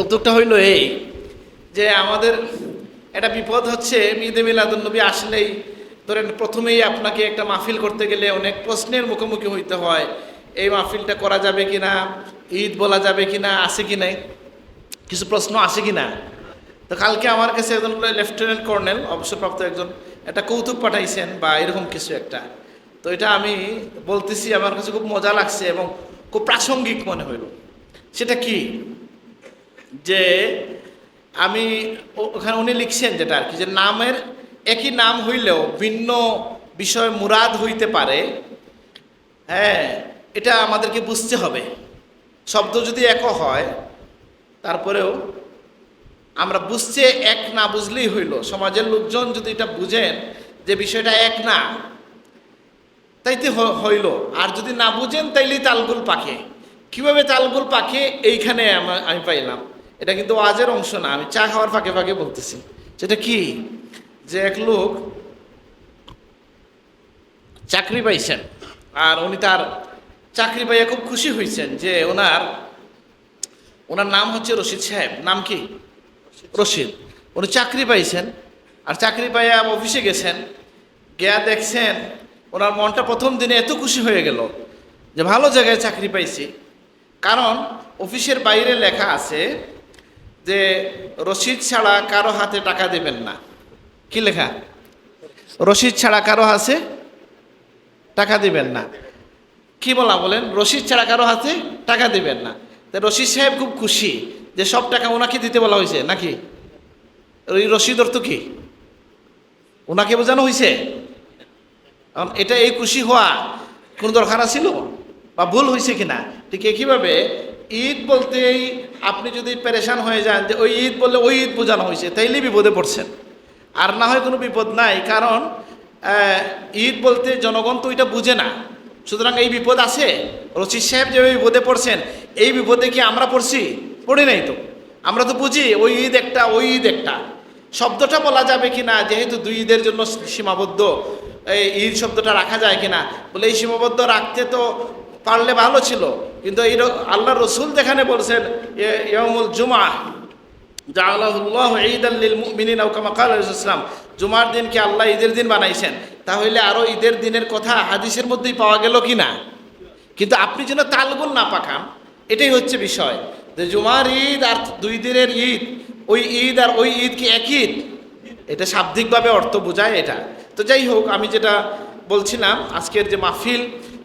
কৌতুকটা হইল এই যে আমাদের একটা বিপদ হচ্ছে ঈদে মিলাদুন্নবী আসলেই ধরেন প্রথমেই আপনাকে একটা মাহফিল করতে গেলে অনেক প্রশ্নের মুখোমুখি হইতে হয়। এই মাহফিলটা করা যাবে কিনা, ঈদ বলা যাবে কিনা, আছে কি নাই, কিছু প্রশ্ন আছে কি না। তো কালকে আমার কাছে একজন লেফটেন্যান্ট কর্নেল অবসরপ্রাপ্ত একজন একটা কৌতুক পাঠাইছেন বা এরকম কিছু একটা। তো এটা আমি বলতেছি, আমার কাছে খুব মজা লাগছে এবং খুব প্রাসঙ্গিক মনে হইল। সেটা কি যে আমি ওখানে উনি লিখছেন যেটা আর কি, যে নামের একই নাম হইলেও ভিন্ন বিষয় মুরাদ হইতে পারে। হ্যাঁ, এটা আমাদেরকে বুঝতে হবে। শব্দ যদি এক হয় তারপরেও আমরা বুঝতে এক না বুঝলেই হইল। সমাজের লোকজন যদি এটা বুঝেন যে বিষয়টা এক না, তাইতে হইল। আর যদি না বুঝেন তাইলেই তালগুল পাকে। কিভাবে তালগুল পাকে এইখানে আমি পাইলাম। এটা কিন্তু ওয়াজের অংশ না, আমি চা খাওয়ার ফাঁকে ফাঁকে বলতেছি। সেটা কি, যে এক লোক চাকরি পাইছেন, আর উনি তার চাকরি পাইয়া খুব খুশি হয়েছেন যে ওনার নাম হচ্ছে রশিদ সাহেব। নাম কি? রশিদ। উনি চাকরি পাইছেন, আর চাকরি পাইয়া অফিসে গেছেন, গিয়া দেখছেন ওনার মনটা প্রথম দিনে এত খুশি হয়ে গেল যে ভালো জায়গায় চাকরি পাইছি। কারণ অফিসের বাইরে লেখা আছে যে রশিদ ছাড়া কারো হাতে টাকা দেবেন না। কি লেখা? রশিদ ছাড়া কারো হাতে টাকা দিবেন না। কি বলেন, রশিদ ছাড়া কারো হাতে টাকা দিবেন না। তো রশিদ সাহেব খুব খুশি যে সব টাকা ওনাকে দিতে বলা হয়েছে নাকি। ওই রশিদ অর্থ কি? ওনাকে বোঝানো হয়েছে। এটা এই খুশি হওয়া কোনো দরকার ছিল বা ভুল হয়েছে কিনা। ঠিক একইভাবে ঈদ বলতেই আপনি যদি পেরেশান হয়ে যান যে ওই ঈদ বললে ওই ঈদ বোঝানো হয়েছে, তাইলেই বিপদে পড়ছেন। আর না হয় কোনো বিপদ নাই, কারণ ঈদ বলতে জনগণ তো এটা বুঝে না। সুতরাং এই বিপদ আছে। রশিদ সাহেব যে বিপদে পড়ছেন, এই বিপদে কি আমরা পড়ছি? পড়ি নাই তো। আমরা তো বুঝি ওই ঈদ একটা, ওই ঈদ একটা। শব্দটা বলা যাবে কিনা, যেহেতু দুই ঈদের জন্য সীমাবদ্ধ, এই ঈদ শব্দটা রাখা যায় কিনা। বলে এই সীমাবদ্ধ রাখতে তো পারলে ভালো ছিল, কিন্তু এই আল্লাহ রসুল যেখানে বলছেন ইয়াউমুল জুমআ জাআলাহুল্লাহু ঈদান লিল মুমিনিন আও কামা ক্বালা রাসূলুল্লাহ সাল্লাল্লাহু আলাইহি ওয়াসাল্লাম, জুমার দিনকে আল্লাহ ঈদের দিন বানাইছেন। তাহলে আরও ঈদের দিনের কথা হাদিসের মধ্যেই পাওয়া গেল কি না। কিন্তু আপনি যেন তালগুল না পাকান, এটাই হচ্ছে বিষয়। যে জুমার ঈদ আর দুই দিনের ঈদ, ওই ঈদ আর ওই ঈদ কি এক ঈদ? এটা শাব্দিকভাবে অর্থ বোঝায় এটা। তো যাই হোক, আমি যেটা বলছিলাম, আজকের যে মাহফিল,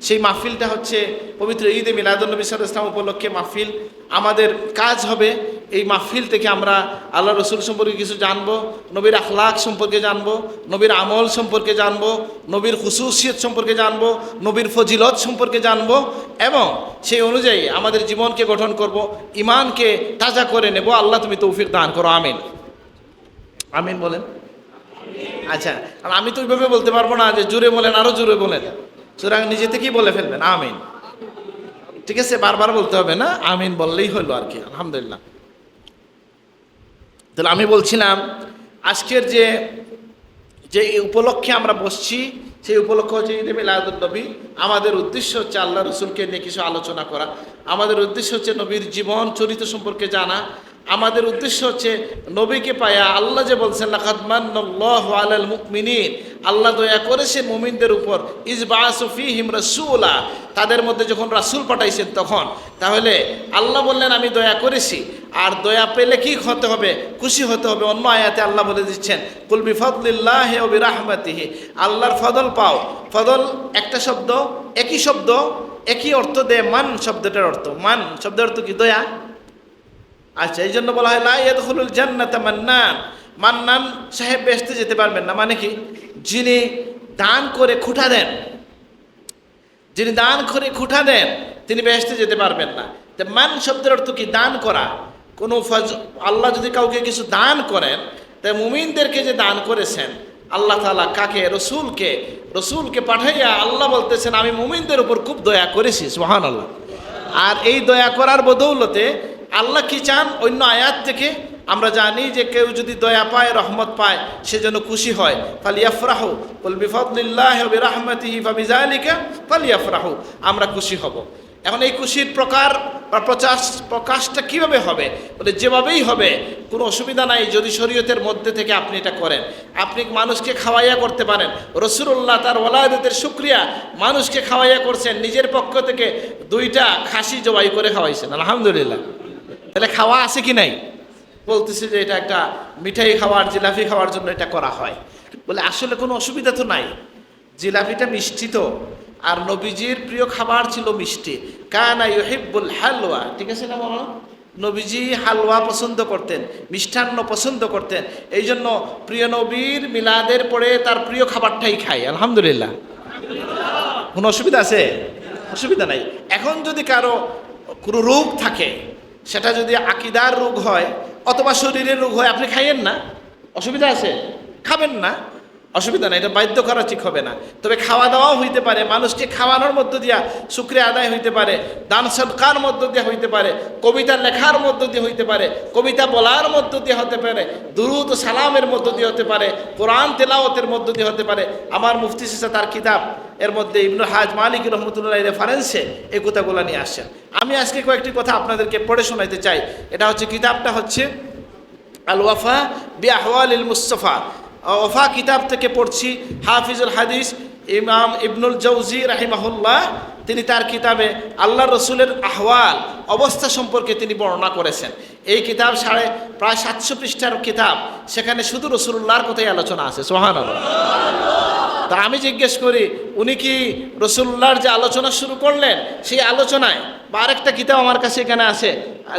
সেই মাহফিলটা হচ্ছে পবিত্র ঈদে মিলাদুন্নবী সাল্লাল্লাহু আলাইহি ওয়াসাল্লাম উপলক্ষে মাহফিল। আমাদের কাজ হবে এই মাহফিল থেকে আমরা আল্লাহ রসুল সম্পর্কে কিছু জানবো, নবীর আখলাক সম্পর্কে জানবো, নবীর আমল সম্পর্কে জানবো, নবীর খুসুসিয়ত সম্পর্কে জানবো, নবীর ফজিলত সম্পর্কে জানবো, এবং সেই অনুযায়ী আমাদের জীবনকে গঠন করব, ইমানকে তাজা করে নেব। আল্লাহ তুমি তৌফিক দান করো, আমিন। আমিন বলেন। আচ্ছা, আর আমি তো ওইভাবে বলতে পারবো না যে জোরে বলেন, আরো জোরে বলেন। সুতরাং নিজে থেকেই বলে ফেলবেন আমিন। ঠিক আছে, বারবার বলতে হবে না, আমিন বললেই হলো আর কি। আলহামদুলিল্লাহ। তাহলে আমি বলছিলাম, আজকের যে উপলক্ষে আমরা বসছি, সেই উপলক্ষ হচ্ছে ঈদে মিলাদুন্নবী। আমাদের উদ্দেশ্য হচ্ছে আল্লাহ রসুলকে নিয়ে কিছু আলোচনা করা। আমাদের উদ্দেশ্য হচ্ছে নবীর জীবন চরিত্র সম্পর্কে জানা। আমাদের উদ্দেশ্য হচ্ছে নবীকে পায়া। আল্লাহ যে বলছেন লাকাদ মান্নাল্লাহু আলাল মুমিনিন, আল্লাহ দয়া করেছে মুমিনদের উপর, ইজ বাআসা ফীহিম রাসূলা, তাদের মধ্যে যখন রাসূল পাঠাইছেন তখন। তাহলে আল্লাহ বললেন আমি দয়া করেছি, আর দয়া পেলে কি হতে হবে? খুশি হতে হবে। অন্য আয়াতে আল্লাহ বলে দিচ্ছেন কুল বিফাদলিল্লাহি ওয়া বিরাহমাতিহি, আল্লাহর ফজল পাও। ফজল একটা শব্দ, একই অর্থ দেয়। মান শব্দটার অর্থ, মান শব্দের অর্থ কি? দয়া। আচ্ছা, এই জন্য বলা হয় লা ইয়াদখুলুল জান্নাতা মান্নান, মান্নান সাহেব বেহেশতে যেতে পারবেন না। মানে কি? যিনি দান করে খুঁটা দেন, যিনি দান করে খুঁটা দেন তিনি বেহেশতে যেতে পারবেন না। তো মান শব্দের অর্থ কি? দান করা। কোনো আল্লাহ যদি কাউকে কিছু দান করেন, তাই মুমিনদেরকে যে দান করেছেন আল্লাহ তাআলা, কাকে? রসুলকে পাঠাইয়া আল্লাহ বলতেছেন আমি মুমিনদের উপর খুব দয়া করেছি। সুবহানাল্লাহ। আর এই দয়া করার বদৌলতে আল্লাহ কি চান? অন্য আয়াত থেকে আমরা জানি যে কেউ যদি দয়া পায়, রহমত পায়, সে যেন খুশি হয়। ফালিয়াফরাহু কুল বিফাদলিল্লাহি ওয়া বিরাহমাতিহি ফাবিযালিকা ফালিয়াফরাহু, আমরা খুশি হব। এখন এই খুশির প্রকার বা প্রকাশটা কিভাবে হবে? বলে যেভাবেই হবে, কোনো অসুবিধা নাই যদি শরীয়তের মধ্যে থেকে আপনি এটা করেন। আপনি মানুষকে খাওয়াইয়া করতে পারেন। রাসূলুল্লাহ তার ওয়ালাদতের শুকরিয়া মানুষকে খাওয়াইয়া করছেন, নিজের পক্ষ থেকে 2টা খাসি জবাই করে খাওয়াইছেন, আলহামদুলিল্লাহ। তাহলে খাওয়া আছে কি নাই? বলতেছে যে এটা একটা মিঠাই খাওয়ার, জিলাপি খাওয়ার জন্য এটা করা হয়। বলে আসলে কোনো অসুবিধা তো নাই, জিলাপিটা মিষ্টি তো, আর নবীজির প্রিয় খাবার ছিল মিষ্টি। কানা ইউহিব্বুল হালওয়া, ঠিক আছে না বলো? নবীজি হালওয়া পছন্দ করতেন, মিষ্টান্ন পছন্দ করতেন। এই জন্য প্রিয় নবীর মিলাদের পরে তার প্রিয় খাবারটাই খাই, আলহামদুলিল্লাহ। কোনো অসুবিধা আছে? অসুবিধা নাই। এখন যদি কারো কোনো রোগ থাকে, সেটা যদি আকীদার রোগ হয় অথবা শরীরের রোগ হয়, আপনি খাইয়েন না, অসুবিধা আছে? খাবেন না, অসুবিধা নাই, এটা বাধ্য করা ঠিক হবে না। তবে খাওয়া দাওয়াও হইতে পারে, মানুষকে খাওয়ানোর মধ্য দিয়া শুকরিয়া আদায় হইতে পারে, দান সদকার মধ্য দিয়ে হইতে পারে, কবিতা লেখার মধ্য দিয়ে হইতে পারে, কবিতা বলার মধ্য দিয়ে হতে পারে, দুরূদ ও সালামের মধ্য দিয়ে হতে পারে, কোরআন তেলাওয়াতের মধ্য দিয়ে হতে পারে। আমার মুফতি সিসা তার কিতাব এর মধ্যে ইবনুল হাজ মালিক রহমতুল্লাহ রেফারেন্সে এই কথাগুলো নিয়ে আসছেন। আমি আজকে কয়েকটি কথা আপনাদেরকে পড়ে শোনাইতে চাই। এটা হচ্ছে, কিতাবটা হচ্ছে আল ওয়াফা বি আহওয়ালিল মুস্তাফা। ওয়াফা কিতাব থেকে পড়ছি। হাফিজুল হাদিস ইমাম ইবনুল জাওজি রাহিমাহুল্লাহ তিনি তার কিতাবে আল্লাহ রসুলের আহওয়াল, অবস্থা সম্পর্কে তিনি বর্ণনা করেছেন। এই কিতাব প্রায় 700 পৃষ্ঠার কিতাব, সেখানে শুধু রসুল্লাহর কথাই আলোচনা আছে, সুবহানাল্লাহ। তা আমি জিজ্ঞেস করি, উনি কি রসুল্লাহর যে আলোচনা শুরু করলেন সেই আলোচনায়, বা আরেকটা কিতাব আমার কাছে এখানে আছে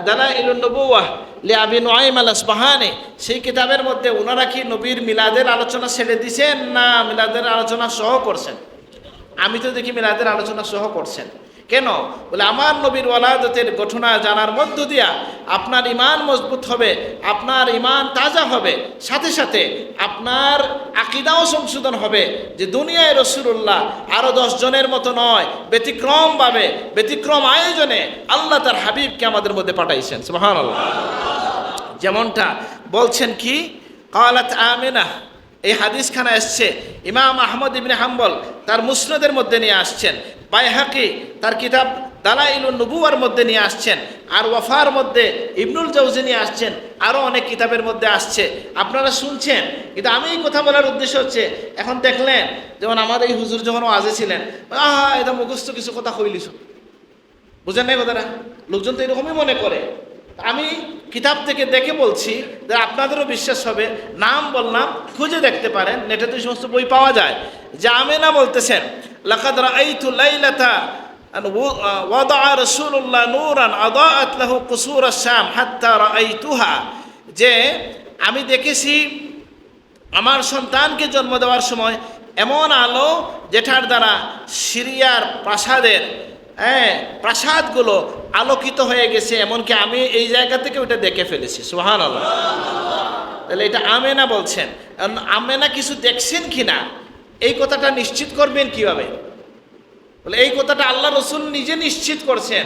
দালাইলুন নবুওয়াহ লি আবি নুআইম আল আসবাহানি, সেই কিতাবের মধ্যে ওনারা কি নবীর মিলাদের আলোচনা ছেড়ে দিয়েছেন না মিলাদের আলোচনা সহ করছেন? আমি তো দেখি মিলাদের আলোচনা সহ করছেন। কেন? বলে আমার নবীর ওয়ালাদতের ঘটনা জানার মধ্য দিয়া আপনার ঈমান মজবুত হবে, আপনার ঈমান তাজা হবে, সাথে সাথে আপনার আকীদাও সংশোধন হবে যে দুনিয়ায় রাসূলুল্লাহ আরও 10 জনের মতো নয়, ব্যতিক্রমভাবে, ব্যতিক্রম আয়োজনে আল্লাহ তার হাবিবকে আমাদের মধ্যে পাঠাইছেন, সুবহানাল্লাহ। যেমনটা বলছেন কি, ক্বালাত আমিনা, এই হাদিসখানা এসছে ইমাম আহমদ ইবনে হাম্বল তার মুসনাদের মধ্যে নিয়ে আসছেন, বাইহাকি তার কিতাব দালাইলুন নবুওয়ার মধ্যে নিয়ে আসছেন, আর ওয়াফার মধ্যে ইবনুল জাওজি নিয়ে আসছেন, আরও অনেক কিতাবের মধ্যে আসছে। আপনারা শুনছেন, কিন্তু আমি এই কথা বলার উদ্দেশ্য হচ্ছে, এখন দেখলেন যেমন আমাদের এই হুজুর যখন ওয়াজে ছিলেন, এটা মুখস্থ কিছু কথা কইলিস, বুঝেন না কথাটা? লোকজন তো এরকমই মনে করে। আমি কিতাব থেকে দেখে বলছি যে আপনাদেরও বিশ্বাস হবে। নাম বললাম, খুঁজে দেখতে পারেন, নেটে তো সমস্ত বই পাওয়া যায়। যে আমেনা বলতেছেন, লাকাদ রাআইতু লাইলাতা ওয়াদা রাসূলুল্লাহ নূরান আদাআত লাহু কুসুর আশ-শাম হাত্তা রাআইতুহা, যে আমি দেখেছি আমার সন্তানকে জন্ম দেওয়ার সময় এমন আলো যেটার দ্বারা সিরিয়ার প্রাসাদগুলো আলোকিত হয়ে গেছে, এমনকি আমি এই জায়গা থেকে ওইটা দেখে ফেলেছি, সুবহানাল্লাহ। তাহলে এটা আমেনা বলছেন। আমেনা কিছু দেখছেন কিনা এই কথাটা নিশ্চিত করবেন কিভাবে? বলে এই কথাটা আল্লাহ রসুল নিজে নিশ্চিত করছেন।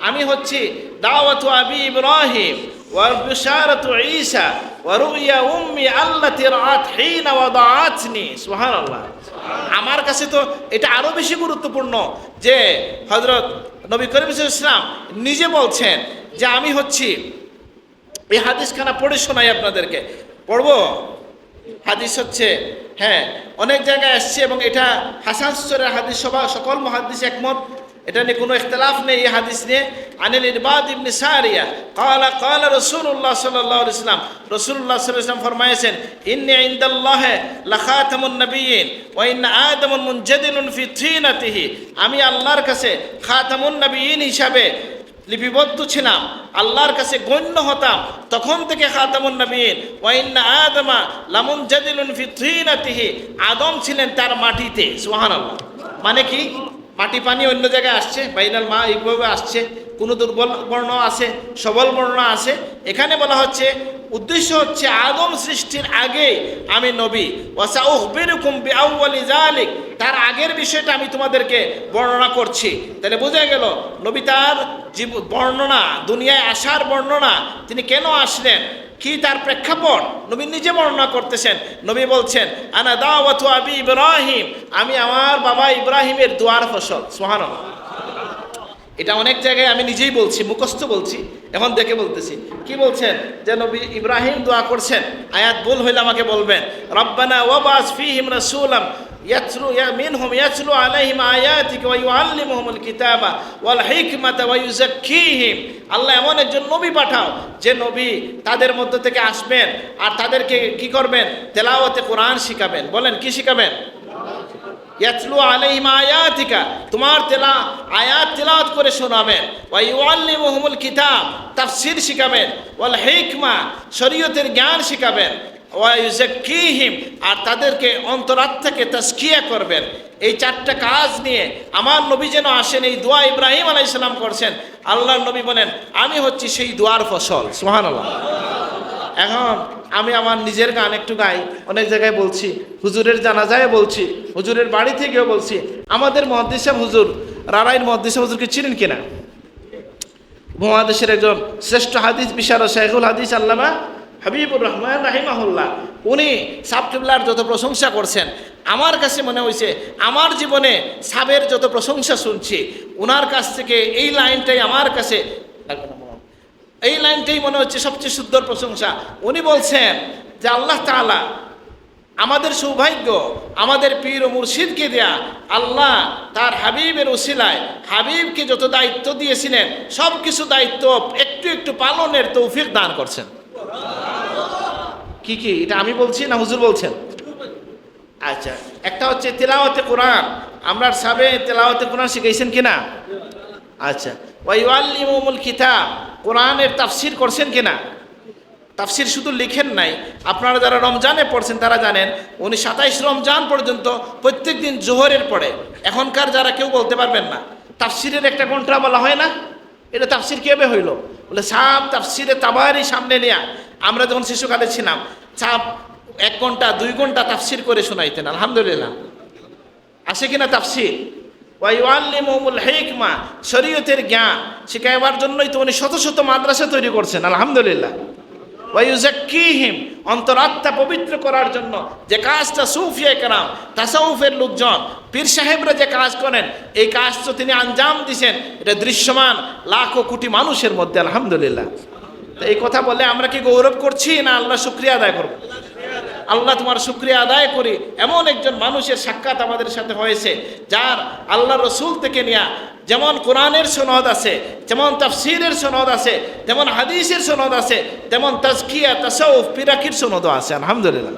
আমি হচ্ছি দাওয়াতু আবি ইব্রাহিম ওয়া বিশারাতু ঈসা ওয়া রুইয়া উম্মি আল্লাতী রাআত হিনা ওয়াদাআতনি, সুবহানাল্লাহ। আমার কাছে তো এটা আরো বেশি গুরুত্বপূর্ণ যে হযরত নবী করিম সাল্লাল্লাহু আলাইহি ওয়াসাল্লাম নিজে বলছেন যে আমি হচ্ছি, এই হাদিসখানা পড়ে শোনাই আপনাদেরকে, পড়বো? হাদিস হচ্ছে, অনেক জায়গায় আসছে এবং এটা হাসান সুরের হাদিস, সকল মুহাদ্দিস একমত, এটা নিয়ে কোনো ইখতিলাফ নেই। এই হাদিস নিয়ে আনিল ইরবাদ ইবনে সারিয়া ক্বালা ক্বালা রাসূলুল্লাহ সাল্লাল্লাহু আলাইহি ওয়াসাল্লাম, রাসূলুল্লাহ সাল্লাল্লাহু আলাইহি ওয়াসাল্লাম ফরমায়েছেন, ইন্নী ইনদাল্লাহি লাখাতামুন নাবিয়্যিন ওয়া ইন্না আদামুন মুনজাদিলুন ফি থিনাতিহি, আমি আল্লাহর কাছে খাতামুন নাবিয়্যিন হিসাবে লিপিবদ্ধ ছিলাম, আল্লাহর কাছে গণ্য হতাম তখন থেকে খাতামুন নবীন। ওয়া ইন্না আদামা লামুনজাদিলুন ফি থিনাতিহি, আদম ছিলেন তার মাটিতে, সুবহানাল্লাহ। মানে কি? মাটি পানি অন্য জায়গায় আসছে, বাইনাল মা এইভাবে আসছে, কোনো দুর্বল বর্ণ আছে, সবল বর্ণ আছে। এখানে বলা হচ্ছে, উদ্দেশ্য হচ্ছে আদম সৃষ্টির আগে আমি নবী, ওয়াসাউখবিরুকুম বিআউয়ালি যালিক, তার আগের বিষয়টা আমি তোমাদেরকে বর্ণনা করছি। তাহলে বোঝা গেল নবী তার বর্ণনা, দুনিয়ায় আসার বর্ণনা, তিনি কেন আসলেন, কি তার প্রেক্ষাপট নবী নিজে বর্ণনা করতেছেন। নবী বলছেন, আনা দাওয়াতু আবি ইব্রাহিম, আমি আমার বাবা ইব্রাহিমের দুয়ার ফসল, সুবহানাল্লাহ। এটা অনেক জায়গায় আমি নিজেই বলছি, মুখস্থ বলছি, এখন দেখে বলতেছি। কি বলছেন? যে নবী ইব্রাহিম দোয়া করছেন, আয়াত ভুল হইলে আমাকে বলবেন। রব্বানা ওয়াবাস ফীহিম রাসূলাম ইয়াতলু মিনহুম ইয়াতলু আলাইহিম আয়াতিকা ওয়া ইউআল্লিমুহুমুল কিতাবা ওয়াল হিকমাতা ওয়া ইউযাক্কিহিম। আল্লাহ এমন একজন নবী পাঠাও যে নবী তাদের মধ্য থেকে আসবেন আর তাদেরকে কি করবেন? তেলাওয়াতে কোরআন শিখাবেন। বলেন কি শিখাবেন? ইয়াতলু আলাইহিম আয়াতিকা, তোমার আয়াত তেলাওয়াত করে শোনাবেন। ওয়া ইউআল্লিমুহুমুল কিতাব, তাফসীর শিখাবেন। ওয়াল হিকমা, শরীয়তের জ্ঞান শিখাবেন। ওয়া ইউযাক্কিহিম, আর তাদেরকে অন্তরাত্মাকে তাজকিয়া করবেন। এই চারটা কাজ নিয়ে আমার নবী যেন আসেন, এই দোয়া ইব্রাহিম আলাইহিস সালাম করছেন। আল্লাহর নবী বলেন, আমি হচ্ছি সেই দোয়ার ফসল। সুবহানাল্লাহ। এখন আমি আমার নিজের গান একটু গাই, অনেক জায়গায় বলছি, হুজুরের জানাজায় বলছি, হুজুরের বাড়ি থেকেও বলছি। আমাদের মুহাদ্দিস সাহেব হুজুর, রারাইল মুহাদ্দিস সাহেব হুজুরকে চিনেন কিনা? মহাদেশের একজন শ্রেষ্ঠ হাদিস বিশারদ শাইখুল হাদিস আল্লামা হাবিবুর রহমান রাহিমাহুল্লাহ, উনি সাব কিবলার যত প্রশংসা করছেন, আমার কাছে মনে হয়েছে আমার জীবনে সাবের যত প্রশংসা শুনছি, ওনার কাছ থেকে এই লাইনটাই আমার কাছে, এই লাইনটাই মনে হচ্ছে সবচেয়ে সুন্দর প্রশংসা। উনি বলছেন যে আল্লাহ তাআলা আমাদের সৌভাগ্য, আমাদের পীর ও মুর্শিদকে দেয়া, আল্লাহ তার হাবিবের উসিলায় হাবিবকে যত দায়িত্ব দিয়েছিলেন সব কিছু দায়িত্ব একটু একটু পালনের তৌফিক দান করছেন। কি কি এটা আমি বলছি না হুজুর বলছেন? আচ্ছা, একটা হচ্ছে তেলাওয়াতে কোরআন। আমরা সাবে তেলাওয়াতে কোরআন শিখাইছেন কিনা? আচ্ছা, ওয়া ইউআল্লিমুহুমুল কিতাব, কোরআনের তাফসীর করছেন কিনা? তাফসীর শুধু লিখেন নাই, আপনারা যারা রমজানে পড়ছেন তারা জানেন উনি 27 রমজান পর্যন্ত প্রত্যেক দিন জোহরের পরে, এখনকার যারা কেউ বলতে পারবেন না তাফসীরের একটা ঘন্টা বলা হয় না, এটা তাফসীর কিভাবে হইল? বলে সাব তাফসীরে তাবারি সামনে নিয়ে আমরা যখন শিশুকালে ছিলাম সাব 1 ঘন্টা 2 ঘন্টা তাফসীর করে শোনাইতেন। আলহামদুলিল্লাহ, আসে কিনা তাফসীর? ওয়া ইউআল্লিমুহুমুল হিকমা, শরীয়তের জ্ঞান শিখাইবার জন্যই তো উনি শত শত মাদ্রাসা তৈরি করছেন। আলহামদুলিল্লাহ। ওয়া ইউযাক্কিহিম, অন্তরাত্মা পবিত্র করার জন্য যে কাজটা সুফিয়ে কেরাম, তাসাউফের লোকজন, পীর সাহেবরা যে কাজ করেন, এই কাজ তো তিনি আঞ্জাম দিছেন, এটা দৃশ্যমান লাখো কোটি মানুষের মধ্যে। আলহামদুলিল্লাহ। তো এই কথা বলে আমরা কি গৌরব করছি না আল্লাহ শুকরিয়া আদায় করব? আল্লাহ তোমার শুকরিয়া আদায় করি, এমন একজন মানুষের সাক্ষাৎ আমাদের সাথে হয়েছে যার আল্লাহ রসুল থেকে নেয়া যেমন কোরআনের সনদ আছে, যেমন তাফসীরের সনদ আছে, যেমন হাদিসের সনদ আছে, তেমন তাজকিয়া তাসাউফ ফিরাকির সনদও আছে। আলহামদুলিল্লাহ।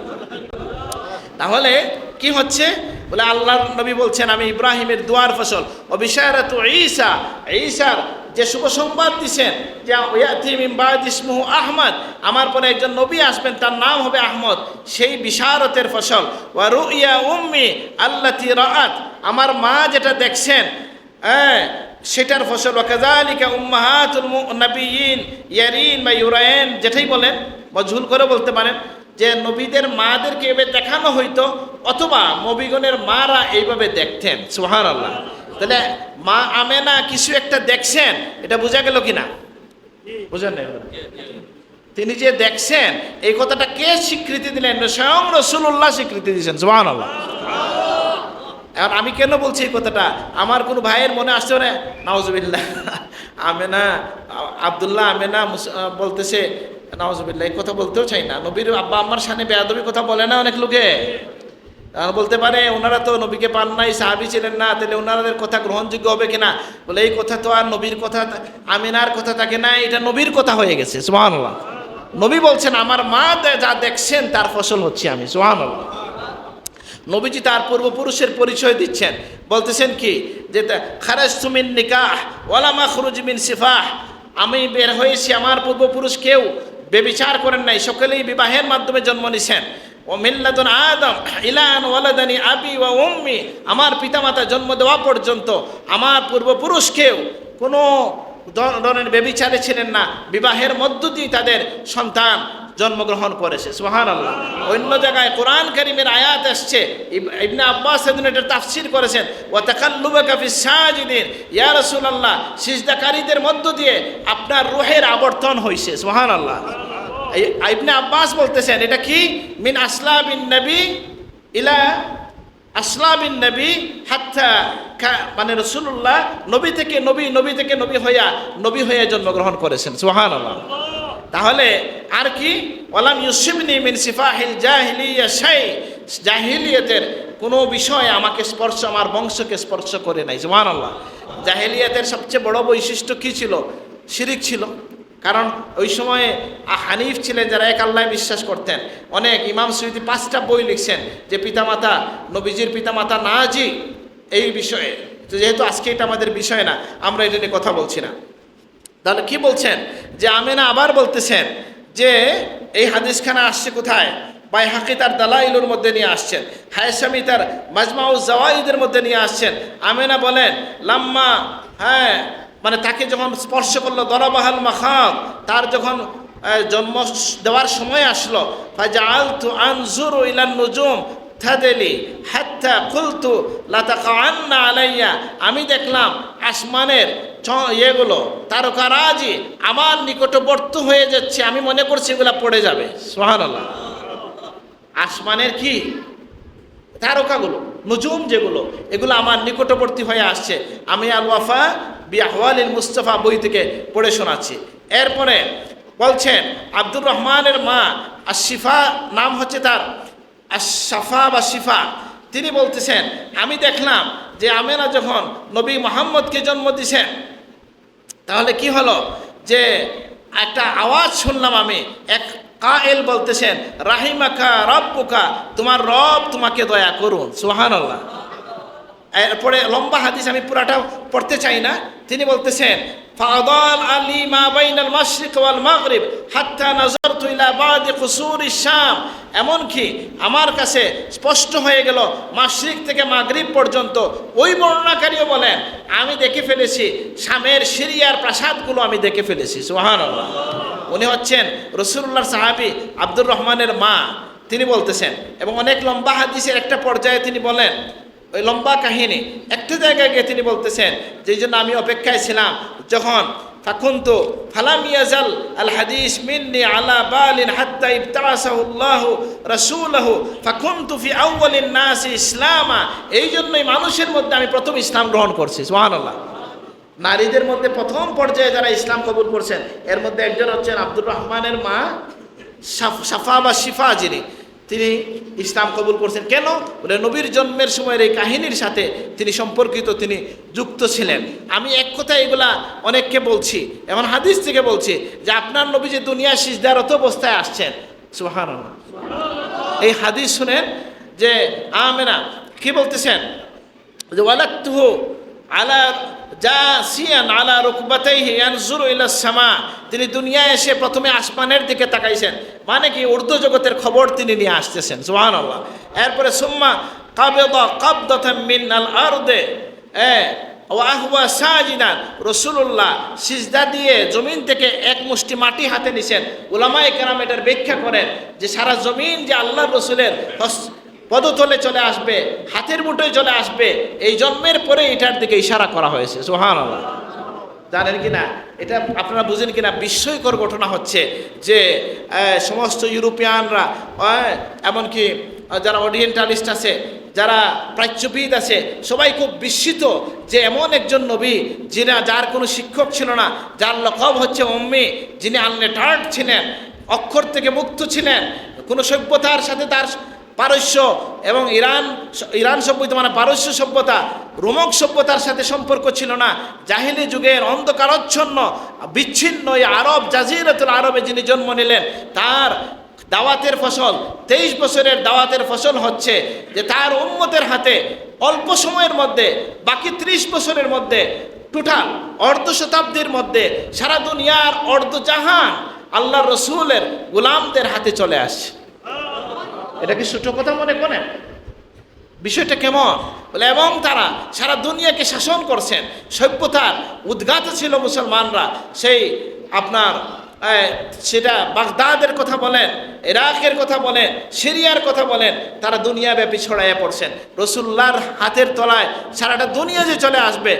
তাহলে কি হচ্ছে? বলে আল্লাহর নবী বলছেন আমি ইব্রাহিমের দোয়ার ফসল। ও বিশারাতু ঈসা, ঈসার যে শুভ সংবাদ দিচ্ছেন যে ইয়াতি মিন বাদি ইসমুহু আহমদ, আমার পরে একজন নবী আসবেন তার নাম হবে আহমদ, সেই বিশারতের ফসল। ওয়া রুইয়া উম্মি আল্লাতী রাআত, আমার মা যেটা দেখছেন সেটার ফসল। ওয়া কাযালিকা উম্মাহাতুল নবিয়্যিন ইয়ারিন বা ইউরাইন, যেটাই বলেন মজহুল করে বলতে পারেন, যে নবীদের মাদেরকে এভাবে দেখানো হইতো অথবা নবীগণের মারা এইভাবে দেখতেন। সুবহানাল্লাহ। তাহলে মা আমেনা কিছু একটা দেখছেন, এটা বোঝা গেল কিনা? বুঝেন না? তিনি যে দেখছেন এই কথাটা কে স্বীকৃতি দিলেন? স্বয়ং রাসূলুল্লাহ স্বীকৃতি দিয়েছেন। সুবহানাল্লাহ। এখন আমি কেন বলছি এই কথাটা? আমার কোনো ভাইয়ের মনে আসছে না নাউজুবিল্লাহ আমেনা আব্দুল্লাহ আমেনা বলতেছে নাউজুবিল্লাহ, এই কথা বলতেও চাই না। নবীর আব্বা আম্মার সামনে বেয়াদবি কথা বলে না অনেক লোকে। বলতে পারে ওনারা তো নবীকে পান নাই, সাহাবী ছিলেন না, তাহলে ওনাদের কথা গ্রহণযোগ্য হবে কিনা? বলে এই কথা তো আর নবীর কথা, আমিনার কথা থাকে না, এটা নবীর কথা হয়ে গেছে। সুবহানাল্লাহ। নবী বলছেন আমার মা যা দেখছেন তার ফসল হচ্ছে আমি। সুবহানাল্লাহ। নবীজি তার পূর্বপুরুষের পরিচয় দিচ্ছেন, বলতেছেন কি যে খারাজতু মিন নিকাহ ওয়ালা মাখরুজ মিন সিফাহ, আমি বের হয়েছি, আমার পূর্বপুরুষ কেউ বেবিচার করেন নাই, সকলেই বিবাহের মাধ্যমে জন্ম নিছেন। ও মিল্লাতুন আদম ইলান ওয়ালাদানি আবি ওয়া উম্মি, আমার পিতামাতা জন্ম দেওয়া পর্যন্ত আমার পূর্বপুরুষ কেউ কোনো ধরনের বেবিচারে ছিলেন না, বিবাহের মধ্য দিয়ে তাদের সন্তান জন্মগ্রহণ করেছে। সুবহানাল্লাহ। অন্য জায়গায় কোরআন কারীমের আয়াত আসছে, ইবনে আব্বাস এটার তাফসীর করেছেন, ওয়া তাকাল্লুবাকা ফিস সাজিদিন, ইয়া রাসূলুল্লাহ সিজদাকারীদের মধ্য দিয়ে আপনার রূহের আবর্তন হইছে। সুবহানাল্লাহ। ইবনে আব্বাস বলতেছেন এটা কি? মিন আসলাবিন নবী ইলা আসলামিন নবী হাত্তা মানে রাসূলুল্লাহ নবী থেকে নবী, নবী থেকে নবী হয়ে জন্মগ্রহণ করেছেন। সুবহানাল্লাহ। তাহলে আর কি, ওয়ালাম ইউসিবনি মিন সিফাহিল জাহিলিয়া শাই, জাহিলিয়াতের কোনো বিষয় আমাকে স্পর্শ, আমার বংশকে স্পর্শ করে নাই। সুবহানাল্লাহ। জাহিলিয়াতের সবচেয়ে বড় বৈশিষ্ট্য কি ছিল? শিরিক ছিল। কারণ ওই সময়ে হানিফ ছিলেন যারা এক আল্লাহ বিশ্বাস করতেন। অনেক ইমাম সুয়ুতি 5টা বই লিখছেন যে পিতামাতা, নবীজির পিতামাতা নাজি এই বিষয়ে। তো যেহেতু আজকে এটা আমাদের বিষয় না, আমরা এটা নিয়ে কথা বলছি না। তাহলে কি বলছেন যে আমেনা আবার বলতেছেন যে এই হাদিসখানা আসছে কোথায়? বাইহাকি তার দালাইলুর মধ্যে নিয়ে আসছেন, হায়সামি তার মাজমাউজ জাওয়াইদের মধ্যে নিয়ে আসছেন। আমেনা বলেন লাম্মা, মানে তাকে যখন স্পর্শ করলো, দরবাহাল মাখাদ, তার যখন জন্ম দেওয়ার সময় আসলো, ফাজআলতু আনজুরু ইলান নুজুম থাদেলি হাত্তা কুলতু লাতাকান্না আলাইয়া, আমি দেখলাম আসমানের ইয়েগুলো তারকারাজি আমার নিকটবর্তী হয়ে যাচ্ছে, আমি মনে করছি এগুলা পড়ে যাবে। সুবহানাল্লাহ। আসমানের কি তারকাগুলো, নুজুম যেগুলো, এগুলো আমার নিকটবর্তী হয়ে আসছে। আমি আল ওয়াফা বি আহওয়ালিল মুস্তাফা বই থেকে পড়ে শোনাচ্ছি। এরপরে বলছেন আব্দুর রহমানের মা আশিফা, নাম হচ্ছে তার আশাফা বা শিফা, তিনি বলতেছেন আমি দেখলাম যে আমেনা যখন নবী মুহাম্মদকে জন্ম দিছেন, তাহলে কি হলো যে একটা আওয়াজ শুনলাম আমি, এক কায়েল বলতেছেন রাহিমাকা রব্বুকা, তোমার রব তোমাকে দয়া করুন। সুবহানাল্লাহ। এরপরে লম্বা হাদিস, আমি পুরাটা পড়তে চাই না। তিনি বলতেছেন ফাদাল আলী মা বাইনাল মাশরিক ওয়াল মাগরিব হাত্তা নাযারতু ইলা বাদি কুসুরি শাম, এমনকি আমার কাছে স্পষ্ট হয়ে গেল মাশরিক থেকে মাগরিব পর্যন্ত। ওই বর্ণনাকারীও বলেন আমি দেখে ফেলেছি শামের সিরিয়ার প্রাসাদগুলো আমি দেখে ফেলেছি। সুবহানাল্লাহ। উনি হচ্ছেন রাসূলুল্লাহর সাহাবী আব্দুর রহমানের মা, তিনি বলতেছেন। এবং অনেক লম্বা হাদিসের একটা পর্যায়ে তিনি বলেন, ওই লম্বা কাহিনী একটা জায়গায় গিয়ে তিনি বলতেছেন যেই জন্য আমি অপেক্ষায় ছিলাম যখন ফাকুনতু ফালাম ইয়াজাল আল হাদিস মিন্নি আলা বালিন হাত্তা ইবতাসাহুল্লাহু রাসূলুহু ফাকুনতু ফি আউয়ালিন নাস ইসলামা, এই জন্যই মানুষের মধ্যে আমি প্রথম ইসলাম গ্রহণ করছি। সুবহানাল্লাহ। নারীদের মধ্যে প্রথম পর্যায়ে যারা ইসলাম কবুল করছেন এর মধ্যে একজন হচ্ছেন আব্দুর রহমানের মা সাফা বা শিফা, যিনি তিনি ইসলাম কবুল করছেন। কেন? বলে নবীর জন্মের সময়ের এই কাহিনীর সাথে তিনি সম্পর্কিত, তিনি যুক্ত ছিলেন। আমি এক কথা এগুলা অনেককে বলছি, এমন হাদিস থেকে বলছি যে আপনার নবী যে দুনিয়া সিজদারত অবস্থায় আসছেন। সুবহানাল্লাহ। এই হাদিস শুনেন যে আমেনা কি বলতেছেন যে ওয়ালাতুহু আলা জাসিয়ান আলা রুকবাতাইহি ইয়ানজুরু ইলা সামা, তিনি দুনিয়ায় এসে প্রথমে আসমানের দিকে তাকাইছেন, মানে কি উর্দু জগতের খবর তিনি নিয়ে আসতেছেন। সুবহানাল্লাহ। এরপরে সুম্মা কাবাদা কাবদাতাম মিনাল আরদে ওয়া হুয়া সাজিদান, রাসূলুল্লাহ সিজদা দিয়ে জমিন থেকে এক মুষ্টি মাটি হাতে নিছেন। উলামায়ে কেরাম এটার ব্যাখ্যা করেন যে সারা জমিন যে আল্লাহর রাসূলের পদতলে চলে আসবে, হাতের মুঠোয় চলে আসবে, এই জন্মের পরে এটার দিকে ইশারা করা হয়েছে। সুবহানাল্লাহ। জানেন কি না, এটা আপনারা বুঝেন কিনা, বিস্ময়কর ঘটনা হচ্ছে যে সমস্ত ইউরোপিয়ানরা, এমনকি যারা ওরিয়েন্টালিস্ট আছে, যারা প্রাচ্যবিদ আছে, সবাই খুব বিস্মিত যে এমন একজন নবী যার কোনো শিক্ষক ছিল না, যার লকব হচ্ছে উম্মি, যিনি আনলেটার্ড ছিলেন, অক্ষর থেকে মুক্ত ছিলেন, কোনো সভ্যতার সাথে তার পারস্য এবং ইরান সভ্যতা মানে পারস্য সভ্যতা, রোমক সভ্যতার সাথে সম্পর্ক ছিল না। জাহিলি যুগের অন্ধকারচ্ছন্ন বিচ্ছিন্ন এই আরব, জাজিরাতুল আরবে যিনি জন্ম নিলেন, তার দাওয়াতের ফসল 23 বছরের দাওয়াতের ফসল হচ্ছে যে তার উম্মতের হাতে অল্প সময়ের মধ্যে, বাকি 30 বছরের মধ্যে, টোটাল অর্ধ শতাব্দীর মধ্যে সারা দুনিয়ার অর্ধজাহান আল্লাহর রসুলের গোলামদের হাতে চলে আসছে। এটা কি ছোট কথা মনে করেন? বিষয়টা কেমন বলে, এবং তারা সারা দুনিয়াকে শাসন করছেন। সভ্যতার উদ্গাত ছিল মুসলমানরা, সেই আপনার সেটা বাগদাদের কথা বলেন, ইরাকের কথা বলেন, সিরিয়ার কথা বলেন, তারা দুনিয়াব্যাপী ছড়াইয়া পড়ছেন। রসুল্লাহর হাতের তলায় সারাটা দুনিয়া যে চলে আসবে,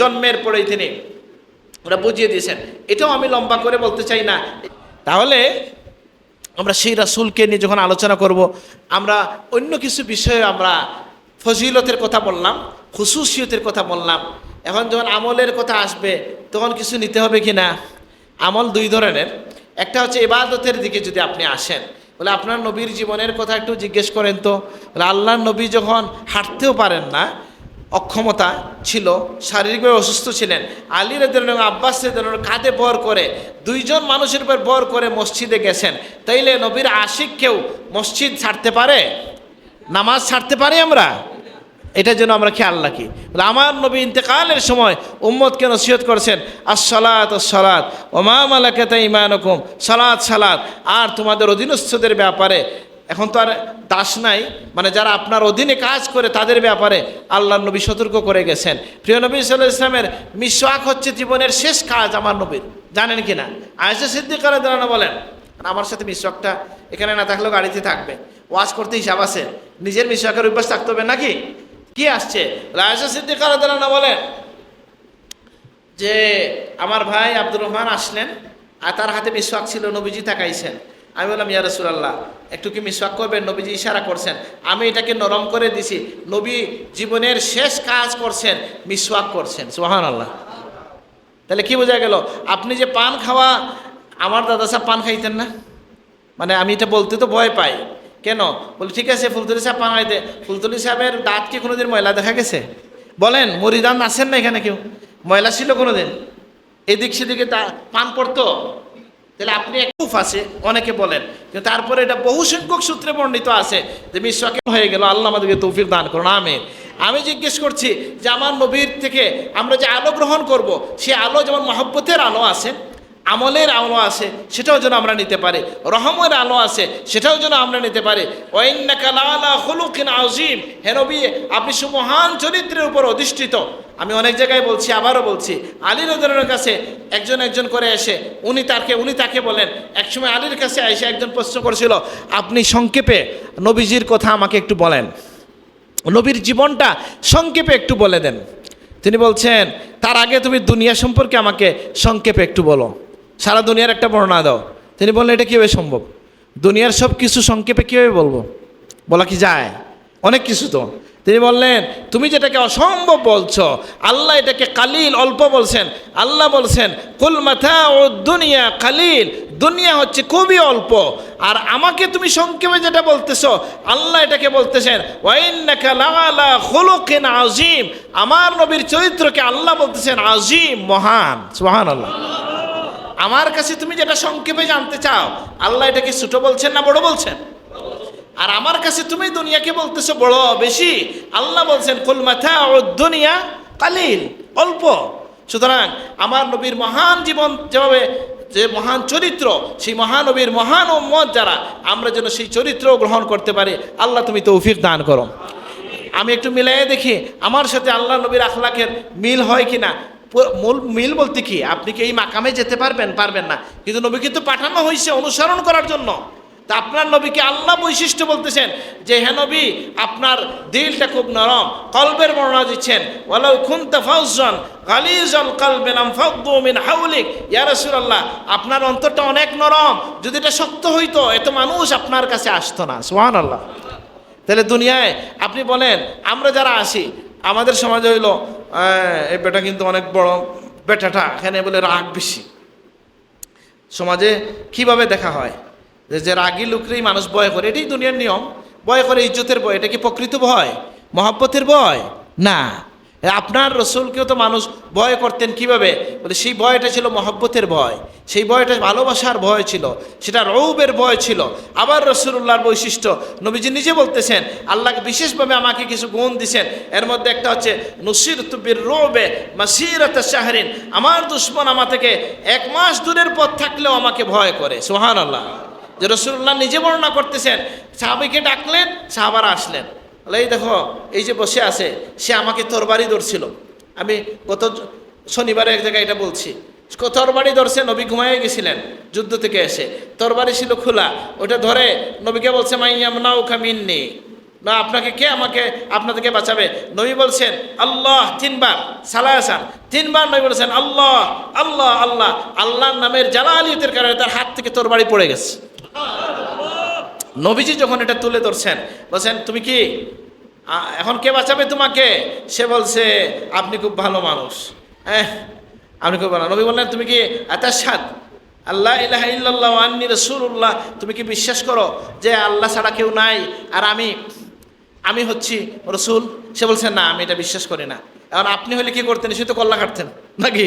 জন্মের পরেই তিনি ওরা বুঝিয়ে দিয়েছেন। এটাও আমি লম্বা করে বলতে চাই না। তাহলে আমরা সেই রাসূলকে নিয়ে যখন আলোচনা করব, আমরা অন্য কিছু বিষয়ে আমরা ফজিলতের কথা বললাম, খুশুসিয়তের কথা বললাম। এখন যখন আমলের কথা আসবে তখন কিছু নিতে হবে কি না? আমল দুই ধরনের। একটা হচ্ছে ইবাদতের দিকে যদি আপনি আসেন, বলে আপনার নবীর জীবনের কথা একটু জিজ্ঞেস করেন তো। বলে আল্লাহর নবী যখন হাঁটতেও পারেন না, অক্ষমতা ছিল, শারীরিকভাবে অসুস্থ ছিলেন, আলী রাদিয়াল্লাহু আনহু আব্বাস রাদিয়াল্লাহু আনহু কাঁধে ভর করে দুইজন মানুষের উপর ভর করে মসজিদে গেছেন। তাইলে নবীর আশিক কেউ মসজিদ ছাড়তে পারে? নামাজ ছাড়তে পারি আমরা? এটার জন্য আমরা খেয়াল রাখি। বলে আমার নবী ইন্তেকালের সময় উম্মতকে নসিহত করছেন, আসসালাত আসসালাত ওয়া মা মালাকাত আইমানুকুম, সালাত সালাত। আর তোমাদের অধীনস্থদের ব্যাপারে, এখন তো আর দাস নাই, মানে যারা আপনার অধীনে কাজ করে তাদের ব্যাপারে আল্লাহর নবী সতর্ক করে গেছেন। প্রিয় নবী সাল্লাল্লাহু আলাইহি ওয়াসাল্লামের মিসওয়াক হচ্ছে জীবনের শেষ কাজ আমার নবীর, জানেন কি না? আয়েশা সিদ্দিকা রাদিয়াল্লাহু আনহা বলেন, আমার সাথে মিসওয়াকটা এখানে না থাকলেও গাড়িতে থাকবে, ওয়াজ করতে হিসাব আছে, নিজের মিসওয়াকের অভ্যাস থাকতে হবে নাকি? কি আসছে? আয়েশা সিদ্দিকা রাদিয়াল্লাহু আনহা বলেন যে আমার ভাই আব্দুর রহমান আসলেন, আর তার হাতে মিসওয়াক ছিল, নবীজি তাকাইছেন। আমি বললাম, ইয়া রাসূলুল্লাহ, একটু কি মিসওয়াক করবেন? নবীজি ইশারা করছেন, আমি এটাকে নরম করে দিছি। নবী জীবনের শেষ কাজ করছেন, মিসওয়াক করছেন। সুবহানাল্লাহ। তাহলে কি বোঝা গেল? আপনি যে পান খাওয়া, আমার দাদা সাহেব পান খাইতেন না, মানে আমি এটা বলতে তো ভয় পাই। কেন? বলি ঠিক আছে ফুলতলি সাহেব পান খাইতে, ফুলতলি সাহেবের দাঁত কি কোনোদিন ময়লা দেখা গেছে? বলেন, মরিদান আছেন না এখানে কেউ? ময়লা ছিল কোনোদিন? এদিক সেদিকে পান পড়তো? তাহলে আপনি একটু আছে অনেকে বলেন, কিন্তু তারপরে এটা বহু সংখ্যক সূত্রে বর্ণিত আছে যে মিসওয়াক হয়ে গেল। আল্লাহ আমাদেরকে তৌফিক দান করুন, আমিন। আমি জিজ্ঞেস করছি যে আমার নবীর থেকে আমরা যে আলো গ্রহণ করব, সে আলো যেমন মহব্বতের আলো আছে, আমলের আলো আছে, সেটাও যেন আমরা নিতে পারি, রহমের আলো আছে, সেটাও যেন আমরা নিতে পারি। ওয়াইন্নাকা লাআলা খুলুকিন আযীম, হে নবী আপনি সুমহান চরিত্রের উপর অধিষ্ঠিত। আমি অনেক জায়গায় বলছি, আবারও বলছি, আলী রাদিয়াল্লাহু আনহুর কাছে একজন করে এসে উনি তাকে বলেন, একসময় আলীর কাছে এসে একজন প্রশ্ন করেছিল, আপনি সংক্ষেপে নবীজির কথা আমাকে একটু বলেন, নবীর জীবনটা সংক্ষেপে একটু বলে দেন। তিনি বলছেন, তার আগে তুমি দুনিয়া সম্পর্কে আমাকে সংক্ষেপে একটু বলো, সারা দুনিয়ার একটা বর্ণনা দাও। তিনি বললেন, এটা কীভাবে সম্ভব? দুনিয়ার সব কিছু সংক্ষেপে কীভাবে বলবো? বলা কি যায়? অনেক কিছু তো। তিনি বললেন, তুমি যেটাকে অসম্ভব বলছো, আল্লাহ এটাকে কালিল, অল্প বলছেন। আল্লাহ বলছেন, কুল মাতাউদ দুনিয়া কালিল, দুনিয়া হচ্ছে খুবই অল্প। আর আমাকে তুমি সংক্ষেপে যেটা বলতেছো, আল্লাহ এটাকে বলতেছেন ওয়াইন্নাকা লাআলা খুলুকিন আযীম, আমার নবীর চরিত্রকে আল্লাহ বলতেছেন আযীম, মহান। সুবহানাল্লাহ। আমার কাছে তুমি যেটা সংক্ষেপে জানতে চাও, আল্লাহ এটাকে ছোট বলছেন না বড় বলছেন? আর আমার কাছে তুমি দুনিয়াকে বলতেছো বড়, বেশি। আল্লাহ বলছেন কুল মাতাউদ দুনিয়া কালিল, অল্প। সুতরাং আমার নবীর মহান জীবন, যেভাবে যে মহান চরিত্র, সেই মহানবীর মহান উম্মত যারা, আমরা যেন সেই চরিত্র গ্রহণ করতে পারি। আল্লাহ তুমি তৌফিক দান করো। আমি একটু মিলাইয়ে দেখি আমার সাথে আল্লাহ নবীর আখলাকের মিল হয় কিনা। মূল মিল বলতে কি, আপনি কি এই মাকামে যেতে পারবেন না, কিন্তু নবীকে তো পাঠানো হয়েছে অনুসরণ করার জন্য। তা আপনার নবীকে আল্লাহ বৈশিষ্ট্য বলতেছেন যে হে নবী, আপনার দিলটা খুব নরম, কলবের বর্ণনা দিচ্ছেন, ওয়ালাউ কুনতা ফাজ্জান গালিজাল কলবি লামফাদ্দু মিন হাওলিক, ইয়া রাসূলুল্লাহ আপনার অন্তরটা অনেক নরম, যদি এটা শক্ত হইতো এত মানুষ আপনার কাছে আসতো না। সুবহানাল্লাহ। তাহলে দুনিয়ায় আপনি বলেন, আমরা যারা আসি, আমাদের সমাজে হইল এই বেটা কিন্তু অনেক বড়, বেটাটা এখানে বলে রাগ বেশি। সমাজে কিভাবে দেখা হয় যে রাগী লোকরেই মানুষ ভয় করে, এটাই দুনিয়ার নিয়ম। ভয় করে ইজ্জতের ভয়। এটা কি প্রকৃত ভয়, মহব্বতের ভয়? না। আপনার রসুলকেও তো মানুষ ভয় করতেন কিভাবে? বলে সেই ভয়টা ছিল মহব্বতের ভয়, সেই ভয়টা ভালোবাসার ভয় ছিল, সেটা রৌবের ভয় ছিল। আবার রসুল্লাহর বৈশিষ্ট্য, নবীজি নিজে বলতেছেন আল্লাহকে বিশেষভাবে আমাকে কিছু গুণ দিছেন, এর মধ্যে একটা হচ্ছে নুসিরতু বির-রু'বি মাসিরাতা শাহরিন, আমার দুশমন আমার থেকে 1 মাস দূরের পথ থাকলেও আমাকে ভয় করে। সুবহানাল্লাহ। যে রসুল্লাহ নিজে বর্ণনা করতেছেন, সাহাবীকে ডাকলেন, সাহাবারা আসলেন, এই দেখো এই যে বসে আছে, সে আমাকে তরবারি ধরছিল। আমি গত শনিবারে এক জায়গায় এটা বলছি, তরবারি ধরছে, নবী ঘুমাইয়ে গেছিলেন যুদ্ধ থেকে এসে, তরবারি ছিল খোলা, ওটা ধরে নবীকে বলছে মাইয়ামনাউকা মিন্নি, না আপনাকে কে আপনাদেরকে বাঁচাবে? নবী বলছেন আল্লাহ 3 বার, সালাসান 3 বার নবী বলছেন আল্লাহ আল্লাহ আল্লাহ। আল্লাহর নামের জালালিয়তের কারণে তার হাত থেকে তরবারি পড়ে গেছে। নবীজি যখন এটা তুলে ধরছেন, বলছেন তুমি কি এখন কে বাঁচাবে তোমাকে? সে বলছে আপনি খুব ভালো মানুষ, হ্যাঁ আপনি খুব ভালো। নবী বললেন তুমি কি আতাশহাদ আল্লাহ ইলাহা ইল্লাল্লাহ ওয়া আন্নী রাসূলুল্লাহ, তুমি কি বিশ্বাস করো যে আল্লাহ ছাড়া কেউ নাই আর আমি হচ্ছি রসুল? সে বলছে না, আমি এটা বিশ্বাস করি না। এখন আপনি হলে কি করতেন? সে তো কল্লা কাটতেন নাকি?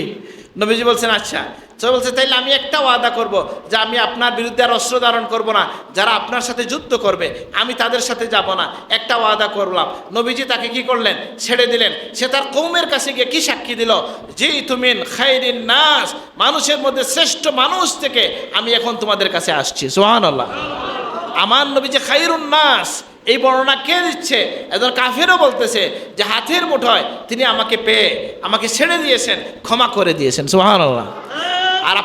নবীজি বলছেন আচ্ছা। সে বলছে তাইলে আমি একটা ওয়াদা করব যে আমি আপনার বিরুদ্ধে আর অস্ত্র ধারণ করব না, যারা আপনার সাথে যুদ্ধ করবে আমি তাদের সাথে যাব না, একটা ওয়াদা করলাম। নবীজি তাকে কি করলেন? ছেড়ে দিলেন। সে তার কওমের কাছে গিয়ে কি সাক্ষী দিল? জি তুমিন খায়রিন নাস, মানুষের মধ্যে শ্রেষ্ঠ মানুষ থেকে আমি এখন তোমাদের কাছে আসছি। সুবহানাল্লাহ। আমার নবী যে খায়রুন নাস, এই বর্ণনা কে দিচ্ছে? একজন কাফেরও বলতেছে যে হাতের মুঠোয় তিনি আমাকে পেয়ে আমাকে ছেড়ে দিয়েছেন, ক্ষমা করে দিয়েছেন। সুবহানাল্লাহ। আর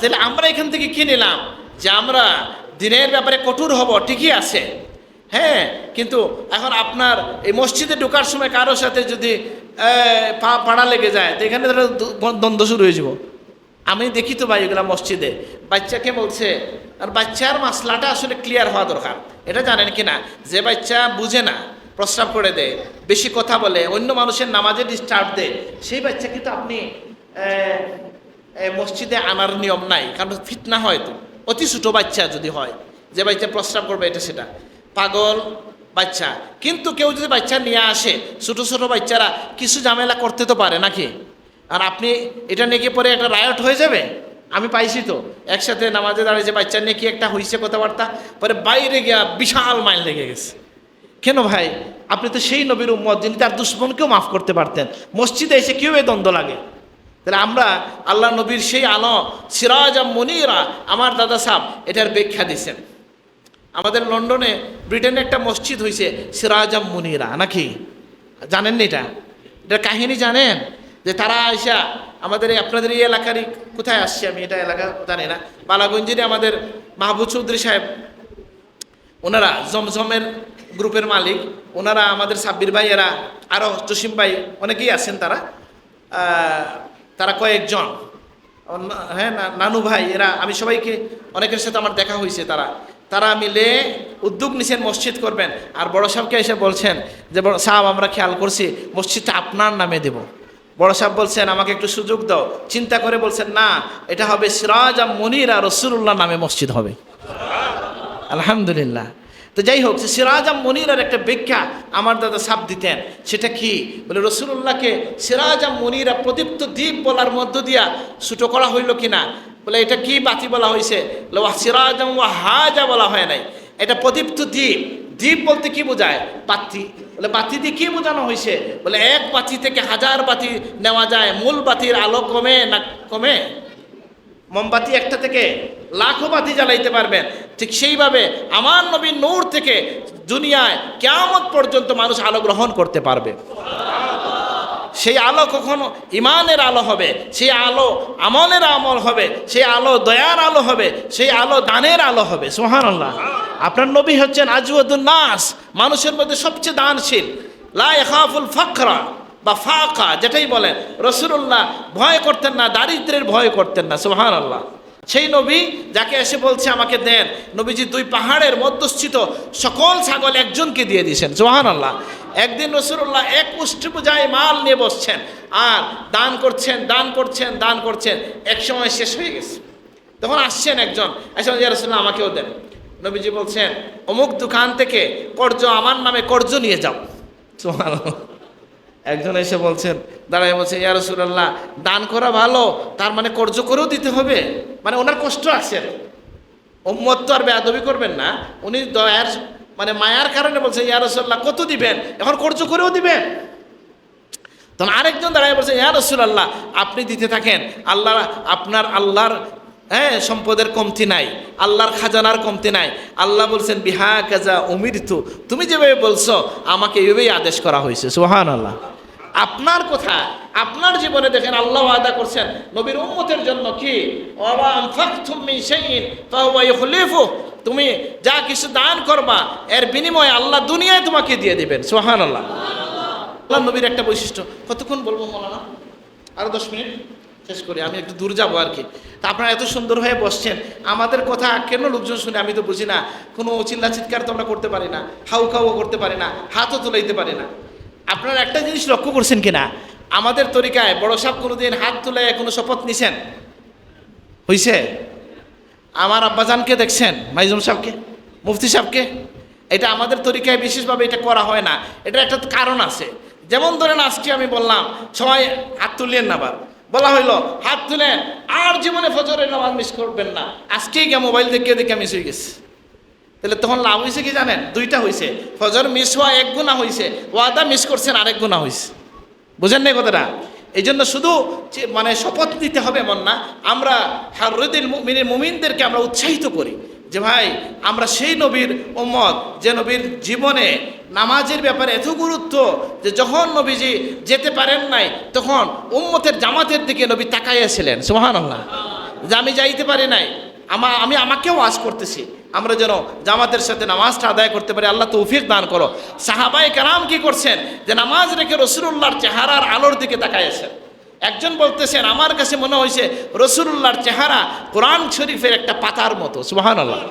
তাহলে আমরা এখান থেকে কি নিলাম? যে আমরা দিনের ব্যাপারে কঠোর হব, ঠিকই আছে, হ্যাঁ, কিন্তু এখন আপনার এই মসজিদে ঢোকার সময় কারোর সাথে যদি পাড়া লেগে যায় তো এখানে দ্বন্দ্ব শুরু হয়ে যাব। আমি দেখি তো ভাই এগুলা মসজিদে বাচ্চাকে বলছে, আর বাচ্চার মাসলাটা আসলে ক্লিয়ার হওয়া দরকার। এটা জানেন কি না, যে বাচ্চা বুঝে না, প্রস্রাব করে দেয়, বেশি কথা বলে, অন্য মানুষের নামাজে ডিস্টার্ব দেয়, সেই বাচ্চা কিন্তু আপনি মসজিদে আনার নিয়ম নাই, কারণ ফিতনা হয় তো। অতি ছোটো বাচ্চা যদি হয়, যে বাচ্চা প্রস্রাব করবে এটা সেটা পাগল বাচ্চা। কিন্তু কেউ যদি বাচ্চা নিয়ে আসে, ছোটো ছোটো বাচ্চারা কিছু ঝামেলা করতে তো পারে নাকি? আর আপনি এটা নিয়ে কি পরে একটা রায়ট হয়ে যাবে? আমি পাইছি তো, একসাথে নামাজে দাঁড়িয়েছে, বাচ্চা নিয়ে কি একটা হয়েছে কথাবার্তা, পরে বাইরে গিয়া বিশাল মাইল লেগে গেছে। কেন ভাই? আপনি তো সেই নবীর উম্মত যিনি তার দুশ্মনকেও মাফ করতে পারতেন, মসজিদে এসে কিভাবে দ্বন্দ্ব লাগে? তাহলে আমরা আল্লাহ নবীর সেই আলো সিরাজ মুনিরা, আমার দাদা সাহেব এটার ব্যাখ্যা দিয়েছেন। আমাদের লন্ডনে ব্রিটেনে একটা মসজিদ হয়েছে সিরাজ মুনিরা, নাকি জানেন না? এটার কাহিনী জানেন? যে তারা আইসা আমাদের আপনাদের এই এলাকারই, কোথায় আসছে আমি এটা এলাকা জানি না, বালাগঞ্জেরই আমাদের মাহবুব চৌধুরী সাহেব, ওনারা জমজমের গ্রুপের মালিক, ওনারা আমাদের সাব্বির ভাই, এরা আরও জসিম ভাই অনেকেই আছেন, তারা কয়েকজন, হ্যাঁ নানু ভাই, এরা আমি সবাইকে অনেকের সাথে আমার দেখা হয়েছে, তারা মিলে উদ্যোগ নিছেন মসজিদ করবেন। আর বড় সাহেবকে এসে বলছেন যে বড় সাহেব আমরা খেয়াল করছি মসজিদটা আপনার নামে দেব। বড় সাহেব বলছেন আমাকে একটু সুযোগ দাও। চিন্তা করে বলছেন না, এটা হবে সিরাজ মুনিরা রাসূলুল্লাহ নামে মসজিদ হবে। আলহামদুলিল্লাহ। তো যাই হোক, সিরাজ মুনিরার একটা ব্যাখ্যা আমার দাদা সাহেব দিতেন। সেটা কি বলে, রাসূলুল্লাহকে সিরাজ মুনিরা, প্রদীপ্ত দ্বীপ বলার মধ্য দিয়া ছোটো করা হইল কিনা? বলে এটা কি বাতি বলা হয়েছে? সিরাজ হাজা বলা হয় নাই, এটা প্রদীপ্ত দ্বীপ। দ্বীপ বলতে কি বোঝায়? বাতি। বলে বাতি দিয়ে কি বোঝানো হয়েছে? বলে এক বাতি থেকে হাজার বাতি নেওয়া যায়, মূল বাতির আলো কমে না কমে? মোমবাতি একটা থেকে লাখো বাতি জ্বালাইতে পারবেন। ঠিক সেইভাবে আমার নবীর নূর থেকে দুনিয়ায় কিয়ামত পর্যন্ত মানুষ আলো গ্রহণ করতে পারবে। সেই আলো কখনো ইমানের আলো হবে, সেই আলো আমলের আমল হবে, সেই আলো দয়ার আলো হবে, সেই আলো দানের আলো হবে। সুবহানাল্লাহ। আপনার নবী হচ্ছেন আজওয়াদুন নাস, মানুষের মধ্যে সবচেয়ে দানশীল। লা ইয়াখাফুল ফাকরা বা ফাকা যেটাই বলেন, রাসূলুল্লাহ ভয় করতেন না, দারিদ্রের ভয় করতেন না। সুবহানাল্লাহ। সেই নবী যাকে এসে বলছে আমাকে দেন, নবীজি দুই পাহাড়ের মধ্যস্থিত সকল ছাগল একজনকে দিয়ে দিয়েছেন। সুবহানাল্লাহ। একদিন রাসূলুল্লাহ এক মুষ্টি বোঝাই মাল নিয়ে বসছেন আর দান করছেন, এক সময় শেষ হয়ে গেছে। তখন আসছেন একজন, ইয়া রাসূলুল্লাহ আমাকেও দেন। নবীজি বলছেন অমুক দোকান থেকে আমার নামে কর্জ নিয়ে যাও। সুবহানাল্লাহ। একজন এসে বলছেন, দাঁড়ায় বলছেন ইয়া রাসূলুল্লাহ দান করা ভালো, তার মানে কর্জ করেও দিতে হবে? মানে ওনার কষ্ট আছে, উম্মত তো আর বেয়াদবি করবেন না, উনি দয়ার মানে মায়ার কারণে বলছেন ইয়া রাসূলুল্লাহ কত দিবেন, এখন কর্জ করেও দিবেন? তখন আরেকজন দাঁড়ায় বলছেন ইয়া রাসূলুল্লাহ আপনি দিতে থাকেন, আল্লাহর সম্পদের কমতি নাই, আল্লাহর খাজানার কমতি নাই। আল্লাহ বলছেন বিহা কাজা উমিরতু, তুমি যেভাবে বলছো আমাকে এইভাবেই আদেশ করা হয়েছে। সুবহানাল্লাহ। আপনার কথা আপনার জীবনে দেখেন আল্লাহ ওয়াদা করছেন নবীর উম্মতের জন্য কি, ওয়া আনফাকতুম মিন শাইইন ফাহুয়া ইখলিফু, তুমি যা কিছু দান করবা এর বিনিময়ে আল্লাহ দুনিয়ায় তোমাকে দিয়ে দিবেন। সুবহানাল্লাহ। আল্লাহ নবীর একটা বৈশিষ্ট্য। কতক্ষণ বলবো মৌলানা? আরো 10 মিনিট। শেষ করি, আমি একটু দূর যাবো আর কি। তা আপনারা এত সুন্দর হয়ে বসছেন, আমাদের কথা কেন লোকজন শুনে আমি তো বুঝি না। কোনো চিল্লা চিৎকার তো আমরা করতে পারি না, হাউ খাও করতে পারি না, হাতও তুলাইতে পারি না। আপনারা একটা জিনিস লক্ষ্য করছেন কিনা, আমাদের তরিকায় বড় সাহেব কোনোদিন হাত তুলে কোনো শপথ নিছেন হইছে? আমার আব্বাজানকে দেখছেন, মাইজুম সাহেবকে, মুফতি সাহেবকে? এটা আমাদের তরিকায় বিশেষভাবে এটা করা হয় না। এটার একটা কারণ আছে। যেমন ধরেন আজকে আমি বললাম সবাই হাত তুলিয়েন না, আবার বলা হইলো হাত তুলেন, আর জীবনে ফজরের নামাজ মিস করবেন না। আজকেই গিয়ে মোবাইল দেখে মিস হয়ে গেছে। তাহলে তখন লাভ হয়েছে কি জানেন? দুইটা হয়েছে। ফজর মিস হওয়া এক গুণা হয়েছে, ওয়াদা মিস করছেন আরেক গুণা হয়েছে। বুঝেন না কথাটা? এই জন্য শুধু মানে শপথ নিতে হবে এমন না, আমরা হাররুদিল মুমিনদেরকে আমরা উৎসাহিত করি যে ভাই আমরা সেই নবীর উম্মত যে নবীর জীবনে নামাজের ব্যাপারে এত গুরুত্ব যে যখন নবীজি যেতে পারেন নাই তখন উম্মতের জামাতের দিকে নবী তাকাইয়াছিলেন। সুবহানাল্লাহ। যে আমি যাইতে পারি নাই, আমি আমাকেও ওয়াজ করতেছি, আমরা যেন জামাতের সাথে নামাজটা আদায় করতে পারি। আল্লাহ তৌফিক দান করো। সাহাবায়ে কেরাম কি করছেন যে নামাজ রেখে রাসূলুল্লাহর চেহারার আলোর দিকে তাকাইয়াছেন। একজন বলতেছেন আমার কাছে মনে হয়েছে রাসূলুল্লাহর চেহারা কোরআন শরীফের একটা পাতার মতো। সুবহানাল্লাহ।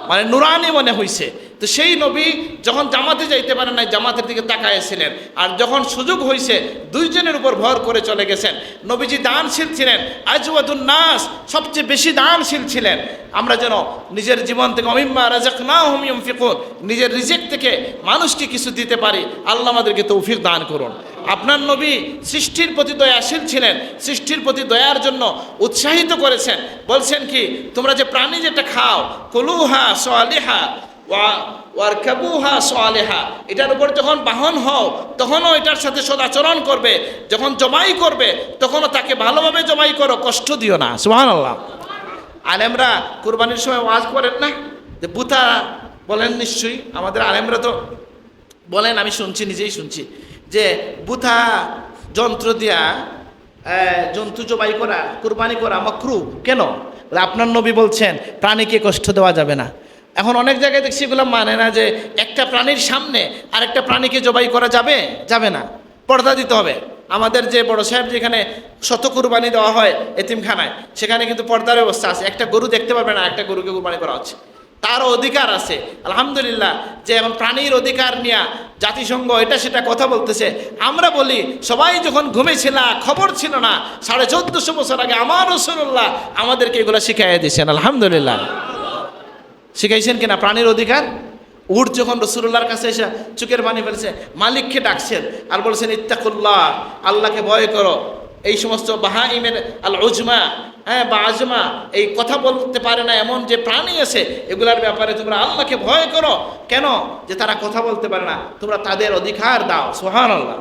মানে নুরানি মনে হয়েছে। তো সেই নবী যখন জামাতে যাইতে পারেন নাই জামাতের দিকে তাকাইছিলেন, আর যখন সুযোগ হয়েছে দুইজনের উপর ভর করে চলে গেছেন। নবীজি দানশীল ছিলেন, আজওয়াদুন নাস, সবচেয়ে বেশি দানশীল ছিলেন। আমরা যেন নিজের জীবন থেকে অমিম্মা রাযাকনাহুম ইউনফিকুন, নিজের রিজিক থেকে মানুষকে কিছু দিতে পারি। আল্লাহ আমাদেরকে তৌফিক দান করুন। আপনার নবী সৃষ্টির প্রতি দয়াশীল ছিলেন, সৃষ্টির প্রতি দয়ার জন্য উৎসাহিত করেছেন। বলছেন কি, তোমরা যে প্রাণী যেটা খাও, কুলুহা সালিহা ওয়ারকাবুহা সালিহা, এটার উপর যখন বাহন হও তখনও এটার সাথে সদাচরণ করবে, যখন জবাই করবে তখনও তাকে ভালোভাবে জবাই করো, কষ্ট দিও না। সুবহানাল্লাহ। আলেমরা কুরবানির সময় ওয়াজ করেন না যে বুতা বলেন? নিশ্চয়ই আমাদের আলেমরা তো বলেন, আমি শুনছি, নিজেই শুনছি যে বুথা যন্ত্র দিয়া জন্তু জবাই করা, কুরবানি করা মাকরুহ। কেন? আপনার নবী বলছেন প্রাণীকে কষ্ট দেওয়া যাবে না। এখন অনেক জায়গায় দেখছি এগুলো মানে না যে একটা প্রাণীর সামনে আরেকটা প্রাণীকে জবাই করা যাবে না, পর্দা দিতে হবে। আমাদের যে বড় সাহেব যেখানে শত কুরবানি দেওয়া হয় এতিমখানায়, সেখানে কিন্তু পর্দার ব্যবস্থা আছে। একটা গরু দেখতে পারবে না, একটা গরুকে কুরবানি করা হচ্ছে, তারও অধিকার আছে। আলহামদুলিল্লাহ যে এখন প্রাণীর অধিকার নিয়ে জাতিসংঘ এটা সেটা কথা বলতেছে। আমরা বলি সবাই যখন ঘুমেছিল, খবর ছিল না, 1450 বছর আগে আমার রাসূলুল্লাহ আমাদেরকে এগুলো শিখাইয়া দিয়েছেন। আলহামদুলিল্লাহ। শিখাইছেন কিনা প্রাণীর অধিকার? উট যখন রাসূলুল্লাহর কাছে এসে চোখের পানি ফেলছে, মালিককে ডাকছেন আর বলছেন ইত্তাকুল্লাহ, আল্লাহকে ভয় করো। এই সমস্ত বাহাইমের আল উজমা, বা আজমা, এই কথা বলতে পারে না এমন যে প্রাণী আছে, এগুলার ব্যাপারে তোমরা আল্লাহকে ভয় করো। কেন? যে তারা কথা বলতে পারে না, তোমরা তাদের অধিকার দাও। সুবহানাল্লাহ।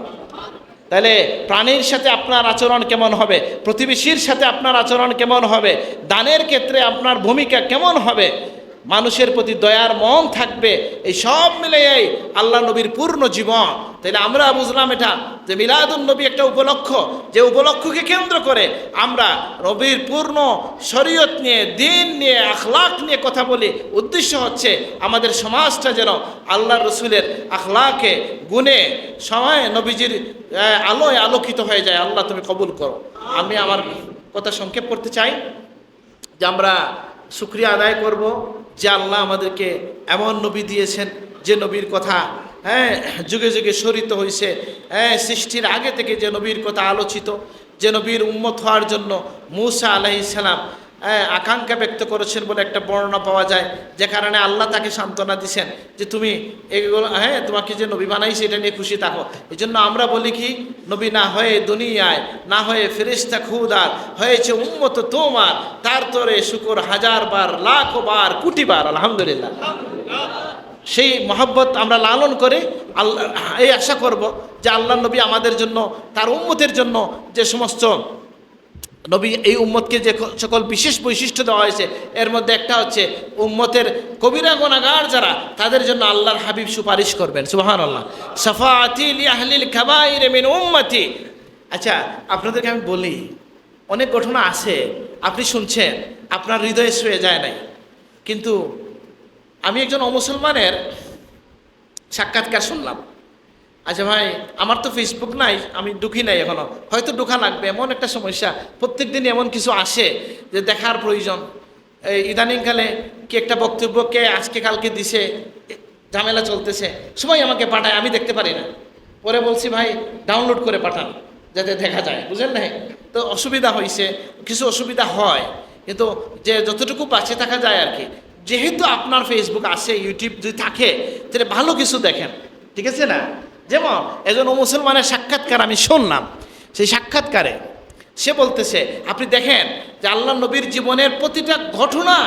তাহলে প্রাণীর সাথে আপনার আচরণ কেমন হবে, প্রতিবেশীর সাথে আপনার আচরণ কেমন হবে, দানের ক্ষেত্রে আপনার ভূমিকা কেমন হবে, মানুষের প্রতি দয়ার মন থাকবে, এই সব মিলেই আল্লাহ নবীর পূর্ণ জীবন। তাইলে আমরা বুঝলাম এটা যে মিলাদুন নবী একটা উপলক্ষ, যে উপলক্ষকে কেন্দ্র করে আমরা নবীর পূর্ণ শরীয়ত নিয়ে, দিন নিয়ে, আখলাক নিয়ে কথা বলি। উদ্দেশ্য হচ্ছে আমাদের সমাজটা যেন আল্লাহ রসুলের আখলাকে, গুণে, সময় নবীজির আলোয় আলোকিত হয়ে যায়। আল্লাহ তুমি কবুল করো। আমি আমার কথা সংক্ষেপ করতে চাই যে আমরা শুকরিয়া আদায় করব যে আল্লাহ আমাদেরকে এমন নবী দিয়েছেন যে নবীর কথা যুগে যুগে স্মরিত হয়েছে। সৃষ্টির আগে থেকে যে নবীর কথা আলোচিত, যে নবীর উম্মত হওয়ার জন্য মূসা আলাইহিস সালাম আকাঙ্ক্ষা ব্যক্ত করেছেন বলে একটা বর্ণনা পাওয়া যায়, যে কারণে আল্লাহ তাকে সান্ত্বনা দিয়েছেন যে তুমি এগুলো তোমাকে যে নবী বানাইছে এটা নিয়ে খুশি থাকো। এই জন্য আমরা বলি কি, নবী না হয়ে দুনিয়ায়, না হয়ে ফেরেশতা খুদার হয়েছে উম্মত তোমার, তার তোরে শুকর হাজার বার, লাখ বার, কোটি বার। আলহামদুলিল্লাহ। সেই মহব্বত আমরা লালন করে আল্লাহ এই আশা করব যে আল্লাহ নবী আমাদের জন্য, তার উম্মতের জন্য যে সমস্ত নবী, এই উম্মতকে যে সকল বিশেষ বৈশিষ্ট্য দেওয়া হয়েছে, এর মধ্যে একটা হচ্ছে উম্মতের কবিরা গুনাহগার যারা, তাদের জন্য আল্লাহর হাবিব সুপারিশ করবেন। সুবহানাল্লাহ। শাফাআতি লি আহলিল কাবাইর মিন উম্মতি। আচ্ছা, আপনাদেরকে আমি বলি, অনেক ঘটনা আছে আপনি শুনছেন, আপনার হৃদয়ে ছুঁয়ে যায় নাই। কিন্তু আমি একজন অমুসলমানের সাক্ষাৎকার শুনলাম। আচ্ছা ভাই, আমার তো ফেসবুক নাই, আমি ঢুকি নাই এখনো, হয়তো ঢোকা লাগবে, এমন একটা সমস্যা প্রত্যেক দিন এমন কিছু আসে যে দেখার প্রয়োজন। এই ইদানিংকালে কি একটা বক্তব্য কে আজকে কালকে দিছে, ঝামেলা চলতেছে, সবাই আমাকে পাঠায়, আমি দেখতে পারি না। পরে বলছি ভাই ডাউনলোড করে পাঠান যাতে দেখা যায়, বুঝলেন না? তো অসুবিধা হয়েছে, কিছু অসুবিধা হয়, কিন্তু যে যতটুকু বাঁচে থাকা যায় আর কি। যেহেতু আপনার ফেসবুক আছে, ইউটিউব যদি থাকে, তাহলে ভালো কিছু দেখেন, ঠিক আছে না? যেমন একজন মুসলমানের সাক্ষাৎকার আমি শুনলাম, সেই সাক্ষাৎকারে সে বলতেছে, আপনি দেখেন যে আল্লাহ নবীর জীবনের প্রতিটা ঘটনা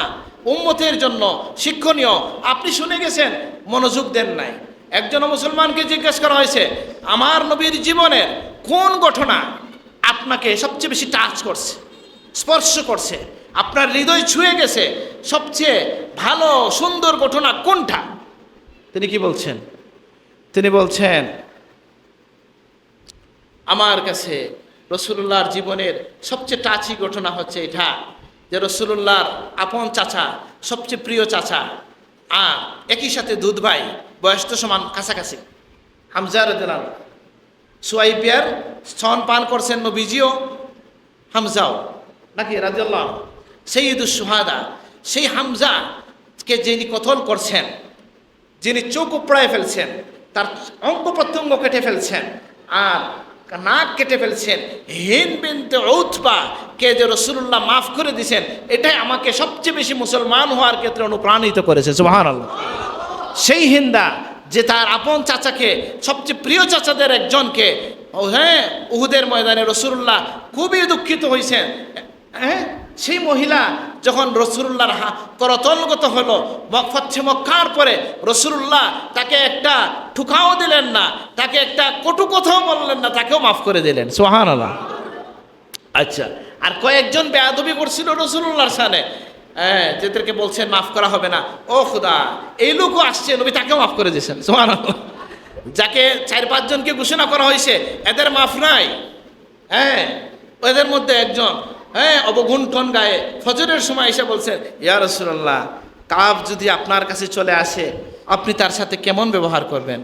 উম্মতের জন্য শিক্ষণীয়। আপনি শুনে গেছেন, মনোযোগ দেন নাই। একজন মুসলমানকে জিজ্ঞেস করা হয়েছে, আমার নবীর জীবনের কোন ঘটনা আপনাকে সবচেয়ে বেশি টাচ করছে, স্পর্শ করছে, আপনার হৃদয় ছুঁয়ে গেছে, সবচেয়ে ভালো সুন্দর ঘটনা কোনটা? তিনি কি বলছেন? তিনি বলছেন, আমার কাছে রসুল্লাহর জীবনের সবচেয়ে টাচি ঘটনা হচ্ছে এটা, যে রসুল্লাহর আপন চাচা, সবচেয়ে প্রিয় চাচা, আর একই সাথে দুধ ভাই, বয়স তো সমান কাছাকাছি, হামজা রাদিয়াল্লাহু আনহু। সুয়াইবিয়ার স্তন পান করছেন নবীজিও, হামজাও নাকি রাদিয়াল্লাহু আনহু, সাইয়্যিদুশ শুহাদা। সেই হামজাকে যিনি কতল করছেন, যিনি চোখ উপড়ায় ফেলছেন, তার অঙ্গ প্রত্যঙ্গ কেটে ফেলছেন, আর নাক কেটে ফেলছেন, হিন্দ বিনতে উতবা কে যে রাসূলুল্লাহ মাফ করে দিয়েছেন, এটাই আমাকে সবচেয়ে বেশি মুসলমান হওয়ার ক্ষেত্রে অনুপ্রাণিত করেছে। সুবহানাল্লাহ। সেই হিন্দা যে তার আপন চাচাকে, সবচেয়ে প্রিয় চাচাদের একজনকে, হ্যাঁ, উহুদের ময়দানে রাসূলুল্লাহ খুবই দুঃখিত হয়েছেন। হ্যাঁ, সেই মহিলা যখন রসুল্লাহর করতলগত হলো, ফচ্ছে মক্কার পরে রসুল্লাহ তাকে একটা ঠুকাও দিলেন না, তাকে একটা কটু কথাও বললেন না, তাকেও মাফ করে দিলেন। সুবহানাল্লাহ। আচ্ছা, আর কয়েকজন বেয়াদবি করছিল রসুল্লাহর সামনে, হ্যাঁ, যেদেরকে বলছেন মাফ করা হবে না, ও খুদা, এই লোকও আসছে, নবী তাকেও মাফ করে দিয়েছেন। সুবহানাল্লাহ। যাকে 4-5 জনকে ঘোষণা করা হয়েছে এদের মাফ নাই, হ্যাঁ, এদের মধ্যে একজন, হ্যাঁ, অবগুণ্ঠন গায়ে ফজরের সময় এসে বলছেন, ইয়া রাসূলুল্লাহ, কাব যদি আপনার কাছে চলে আসে, আপনি তার সাথে কেমন ব্যবহার করবেন?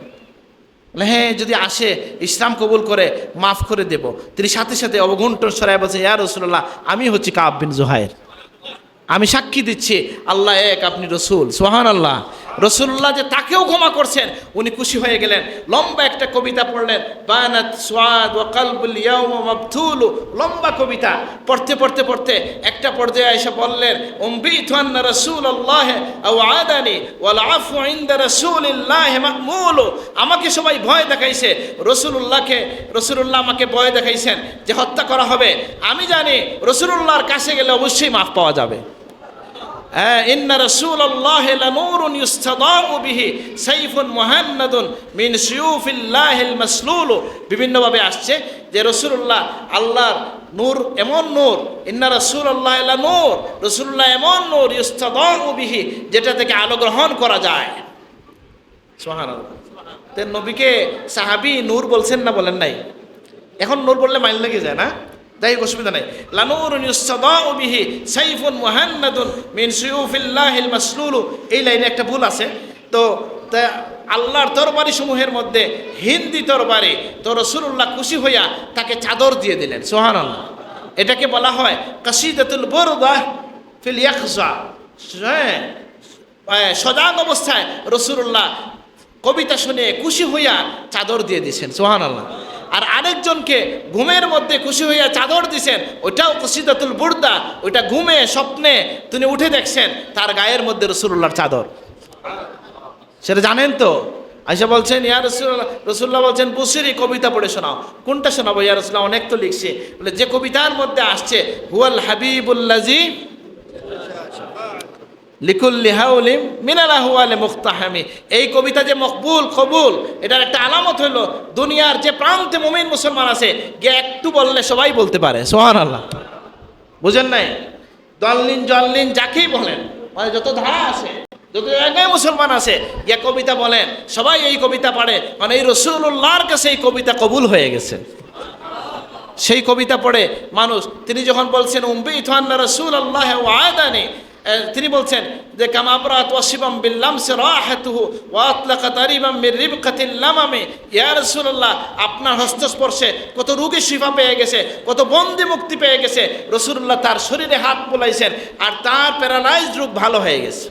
হ্যাঁ, যদি আসে, ইসলাম কবুল করে, মাফ করে দেব। তিনি সাথে সাথে অবগুণ্ঠন সরাই বলছেন, ইয়া রাসূলুল্লাহ, আমি হচ্ছি কাব বিন জুহাইর, আমি সাক্ষী দিচ্ছি আল্লাহ এক, আপনি রসুল। সুবহানাল্লাহ। রসুল্লাহ যে তাকেও ক্ষমা করছেন, উনি খুশি হয়ে গেলেন। লম্বা একটা কবিতা পড়লেন, বানাত সুআদ ওয়া কলবুল ইয়াওমা মাবথুলু, লম্বা কবিতা পড়তে পড়তে পড়তে একটা পর্যায়ে এসে বললেন, উমবিতু আন্না রাসূলুল্লাহ আও আদানি ওয়াল আফু ইনদা রাসূলিল্লাহ মা'মুলু। আমাকে সবাই ভয় দেখাইছে, রসুল্লাহ আমাকে ভয় দেখাইছেন যে হত্যা করা হবে। আমি জানি রসুলুল্লাহর কাছে গেলে অবশ্যই মাফ পাওয়া যাবে। ইন্না রাসূলাল্লাহি লানূরুন ইউস্তাদাউ বিহি সাইফুন মুহান্নাদুন মিন সিয়ুফিল্লাহিল মাসলুল। বিভিন্নভাবে আসছে যে রাসূলুল্লাহ আল্লাহর নূর, এমন নূর, ইন্না রাসূলাল্লাহি লানূর, রাসূলুল্লাহ এমন নূর, ইউস্তাদাউ বিহি, যেটা থেকে আলো গ্রহণ করা যায়। সুবহানাল্লাহ। তেন নবীকে সাহাবী নূর বলছেন না, বলেন নাই? এখন নূর বললে মাইল লেগে যায় না? যাই অসুবিধা নাই। লানুরুন ইউস্তাদাউ বিহি সাইফুন মুহান্নাদুন মিন সিয়ুফিল্লাহিল মাসলুল, এই লাইনে একটা ভুল আছে। তো আল্লাহর তরবারি সমূহের মধ্যে হিন্দি তরবারি, তো রাসূলুল্লাহ খুশি হইয়া তাকে চাদর দিয়ে দিলেন। সুবহানাল্লাহ। এটাকে বলা হয় কাসিদাতুল বুরদা ফিল ইয়াকজা। সজাগ অবস্থায় রাসূলুল্লাহ কবিতা শুনে খুশি হইয়া চাদর দিয়ে দিয়েছেন। সুবহানাল্লাহ। আর আরেকজনকে ঘুমের মধ্যে খুশি হইয়া চাদর দিছেন, ওইটাও কসিদাতুল বুরদা, ওইটা ঘুমে স্বপ্নে তিনি উঠে দেখছেন তার গায়ের মধ্যে রাসূলুল্লাহর চাদর। সেটা জানেন তো? আয়েশা বলছেন, ইয়া রাসূলুল্লাহ, রাসূলুল্লাহ বলছেন, বুসিরি, কবিতা পড়ে শোনাও। কোনটা শোনাবো ইয়া রাসূলুল্লাহ? অনেক তো লিখছে। বলে যে কবিতার মধ্যে আসছে হুয়াল হাবিবুল্লাজি লিকুল্লি হাউলিম মিনাল আহওয়ালি মুখতাহামি, এই কবিতা যে মকবুল, কবুল, এটার একটা আলামত হলো দুনিয়ার যে প্রান্তে মুমিন মুসলমান আছে, গিয়ে একটু বললে সবাই বলতে পারে। সুবহানাল্লাহ। বুঝেন নাই? দলিন জল্লিন যাকেই বলেন, মানে যত ধারা আছে, যত জায়গায় মুসলমান আছে, গিয়ে কবিতা বলেন, সবাই এই কবিতা পড়ে, মানে এই রাসূলুল্লাহর কাছে এই কবিতা কবুল হয়ে গেছে। সেই কবিতা পড়ে মানুষ, তিনি যখন বলছেন উমবিতু আন্না রাসূলুল্লাহ ওয়া আদানি, তিনি বলছেন যে কামাবরাত ওয়াসিবাম বিল্লাম সিরাহাতুহু ওয়া আতলাকা তারিবাম মির রিবকাতিল লামামি, ইয়া রাসূলুল্লাহ আপনার হস্তস্পর্শে কত রোগী শিফা পেয়ে গেছে, কত বন্দি মুক্তি পেয়ে গেছে। রাসূলুল্লাহ তার শরীরে হাত বুলাইছেন আর তার প্যারালাইজড রোগ ভালো হয়ে গেছে।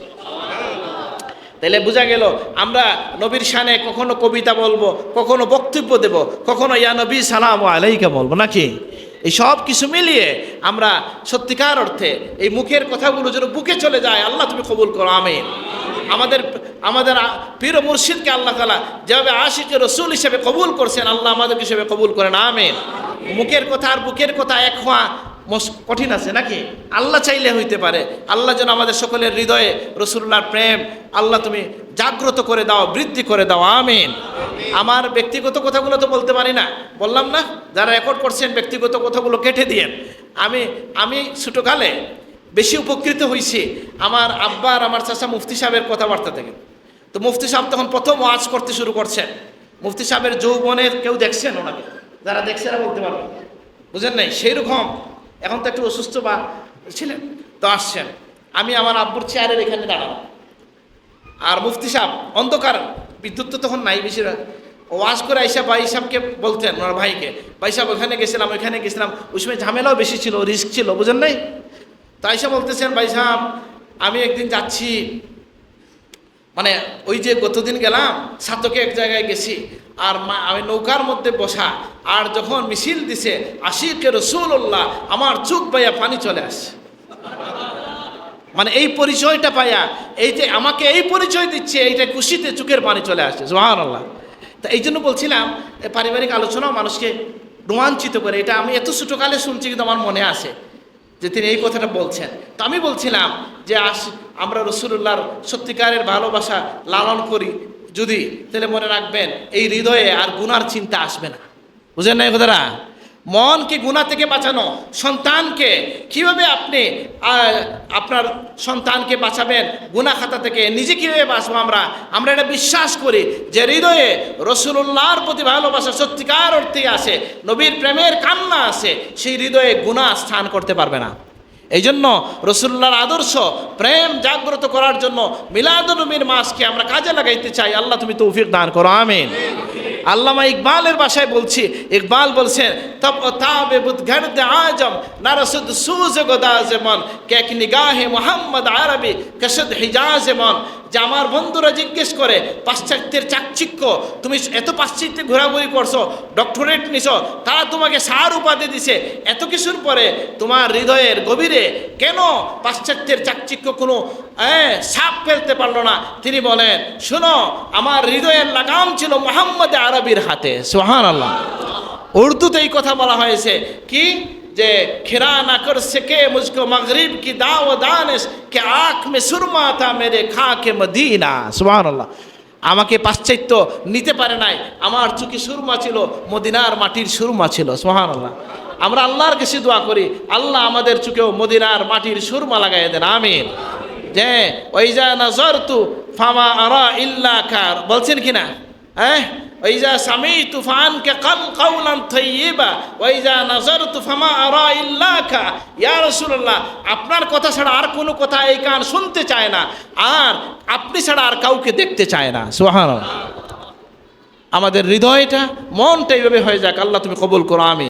তাহলে বোঝা গেল আমরা নবীর শানে কখনো কবিতা বলবো, কখনো বক্তব্য দেব, কখনো ইয়া নবী সালামু আলাইকা বলবো, নাকি? এই সব কিছু মিলিয়ে আমরা সত্যিকার অর্থে এই মুখের কথাগুলো যেন বুকে চলে যায়। আল্লাহ তুমি কবুল করো, আমিন। আমাদের পীর মুর্শিদকে আল্লাহ তাআলা যেভাবে আশিকে রসুল হিসেবে কবুল করছেন, আল্লাহ আমাদের হিসেবে কবুল করেন, আমিন। মুখের কথা আর বুকের কথা এক হওয়া কঠিন আছে, নাকি? আল্লাহ চাইলে হইতে পারে। আল্লাহ যেন আমাদের সকলের হৃদয়ে রসুল্লাহর প্রেম আল্লাহ তুমি জাগ্রত করে দাও, বৃদ্ধি করে দাও, আমিন। আমার ব্যক্তিগত কথাগুলো তো বলতে পারি না, বললাম না, যারা রেকর্ড করছেন ব্যক্তিগত কথাগুলো কেটে দিয়েন। আমি ছোটোকালে বেশি উপকৃত হয়েছি আমার আব্বা আর আমার চাচা মুফতি সাহেবের কথাবার্তা থেকে। তো মুফতি সাহেব তখন প্রথম ওয়াজ করতে শুরু করছেন। মুফতি সাহেবের যৌবনের কেউ দেখছেন ওনাকে? যারা দেখছে এরা বলতে পারবেন, বুঝেন নাই? সেই রকম এখন তো একটু অসুস্থ বা ছিলেন, তো আসছেন। আমি আমার আব্বুর চেয়ারের এখানে দাঁড়ানো, আর মুফতি সাহেব অন্ধকার, বিদ্যুৎ তো তখন নাই বেশিরভাগ, ওয়াজ করে আইসা ভাই সাহেবকে বলতেন, ওনার ভাইকে, ভাই সাহেব ওখানে গেছিলাম, ওইখানে গেছিলাম। ওই সময় ঝামেলাও বেশি ছিল, রিস্ক ছিল, বুঝেন নাই? তো আইসা বলতেছেন, ভাই সাহেব আমি একদিন যাচ্ছি, মানে ওই যে গতদিন গেলাম ছাতকে এক জায়গায় গেছি, আর আমি নৌকার মধ্যে বসা, আর যখন মিছিল দিছে আশিকে রাসূলুল্লাহ, আমার চোখ বাইয়া পানি চলে আসে। মানে এই পরিচয়টা পাইয়া, এই যে আমাকে এই পরিচয় দিচ্ছে, এইটা খুশিতে চোখের পানি চলে আসছে, সুবহানাল্লাহ। তা এই জন্য বলছিলাম পারিবারিক আলোচনাও মানুষকে রোমাঞ্চিত করে। এটা আমি এত ছোটোকালে শুনছি, কিন্তু আমার মনে আছে যে তিনি এই কথাটা বলছেন। তো আমি বলছিলাম যে আমরা রাসূলুল্লাহর সত্যিকারের ভালোবাসা লালন করি যদি, তাহলে মনে রাখবেন এই হৃদয়ে আর গুনার চিন্তা আসবে না, বুঝেন না এই কথাটা? মনকে গুনাহ থেকে বাঁচানো, সন্তানকে কিভাবে আপনি আপনার সন্তানকে বাঁচাবেন গুনাহ খাতা থেকে, নিজে কীভাবে বাঁচবো আমরা এটা বিশ্বাস করি যে হৃদয়ে রাসূলুল্লাহর প্রতি ভালোবাসা সত্যিকার অর্থে আছে, নবীর প্রেমের কান্না আছে, সেই হৃদয়ে গুনাহ স্থান করতে পারবে না। এই জন্য রাসূলুল্লাহর আদর্শ প্রেম জাগ্রত করার জন্য মিলাদুন নবীর মাসকে আমরা কাজে লাগাইতে চাই। আল্লাহ তুমি তৌফিক দান করো, আমিন। আল্লামা ইকবালের ভাষায় বলছি, ইকবাল বলছেন, তব তাবে বুদগর্দ আজম নারসুদ সুজ গোদাজে মন কে এক নিগাহে মোহাম্মদ আরবি কসদ হিজাজে মন। যে আমার বন্ধুরা জিজ্ঞেস করে পাশ্চাত্যের চাকচিক্য, তুমি এত পাশ্চাত্যে ঘোরাঘুরি করছো, ডক্টরেট নিছো, তারা তোমাকে সার উপাধি দিছে, এত কিছুর পরে তোমার হৃদয়ের গভীরে কেন পাশ্চাত্যের চাকচিক্য কোনো সাপ ফেলতে পারলো না? তিনি বলেন, শোনো, আমার হৃদয়ের লাগাম ছিল মোহাম্মদ আরবির হাতে, সুবহানাল্লাহ। উর্দুতে এই কথা বলা হয়েছে কি, যে খিরা না কর সকে মুঝকো মগরিব কি দাও দানিশ কে আঁখ মে সুরমা থা মেরে খাকে মদিনা, সুবহানাল্লাহ। আমাকে পাশ্চাত্য নিতে পারে নাই, আমার চোখে সুরমা ছিল, মদিনার মাটির সুরমা ছিল, সুবহানাল্লাহ। আমরা আল্লাহর কাছে দোয়া করি, আল্লাহ আমাদের চোখেও মদিনার মাটির সুরমা লাগাই দেন, আমিন। যে ওইজা নাজারতু ফামা আরা ইল্লা কার, বলছেন কিনা? ওইজা সামিতু ফানকা কাওলান তাইয়্যিবা ওইজা নাজারতু ফামা আরা ইল্লা কা। ইয়া রাসূলুল্লাহ, আপনার কথা ছাড়া আর কোনো কথা এই কান শুনতে চায় না, আর আপনি ছাড়া আর কাউকে দেখতে চায় না, সুবহানাল্লাহ। আমাদের হৃদয়টা মনটা এইভাবে হয়ে যাক, আল্লাহ তুমি কবুল করো, আমিন।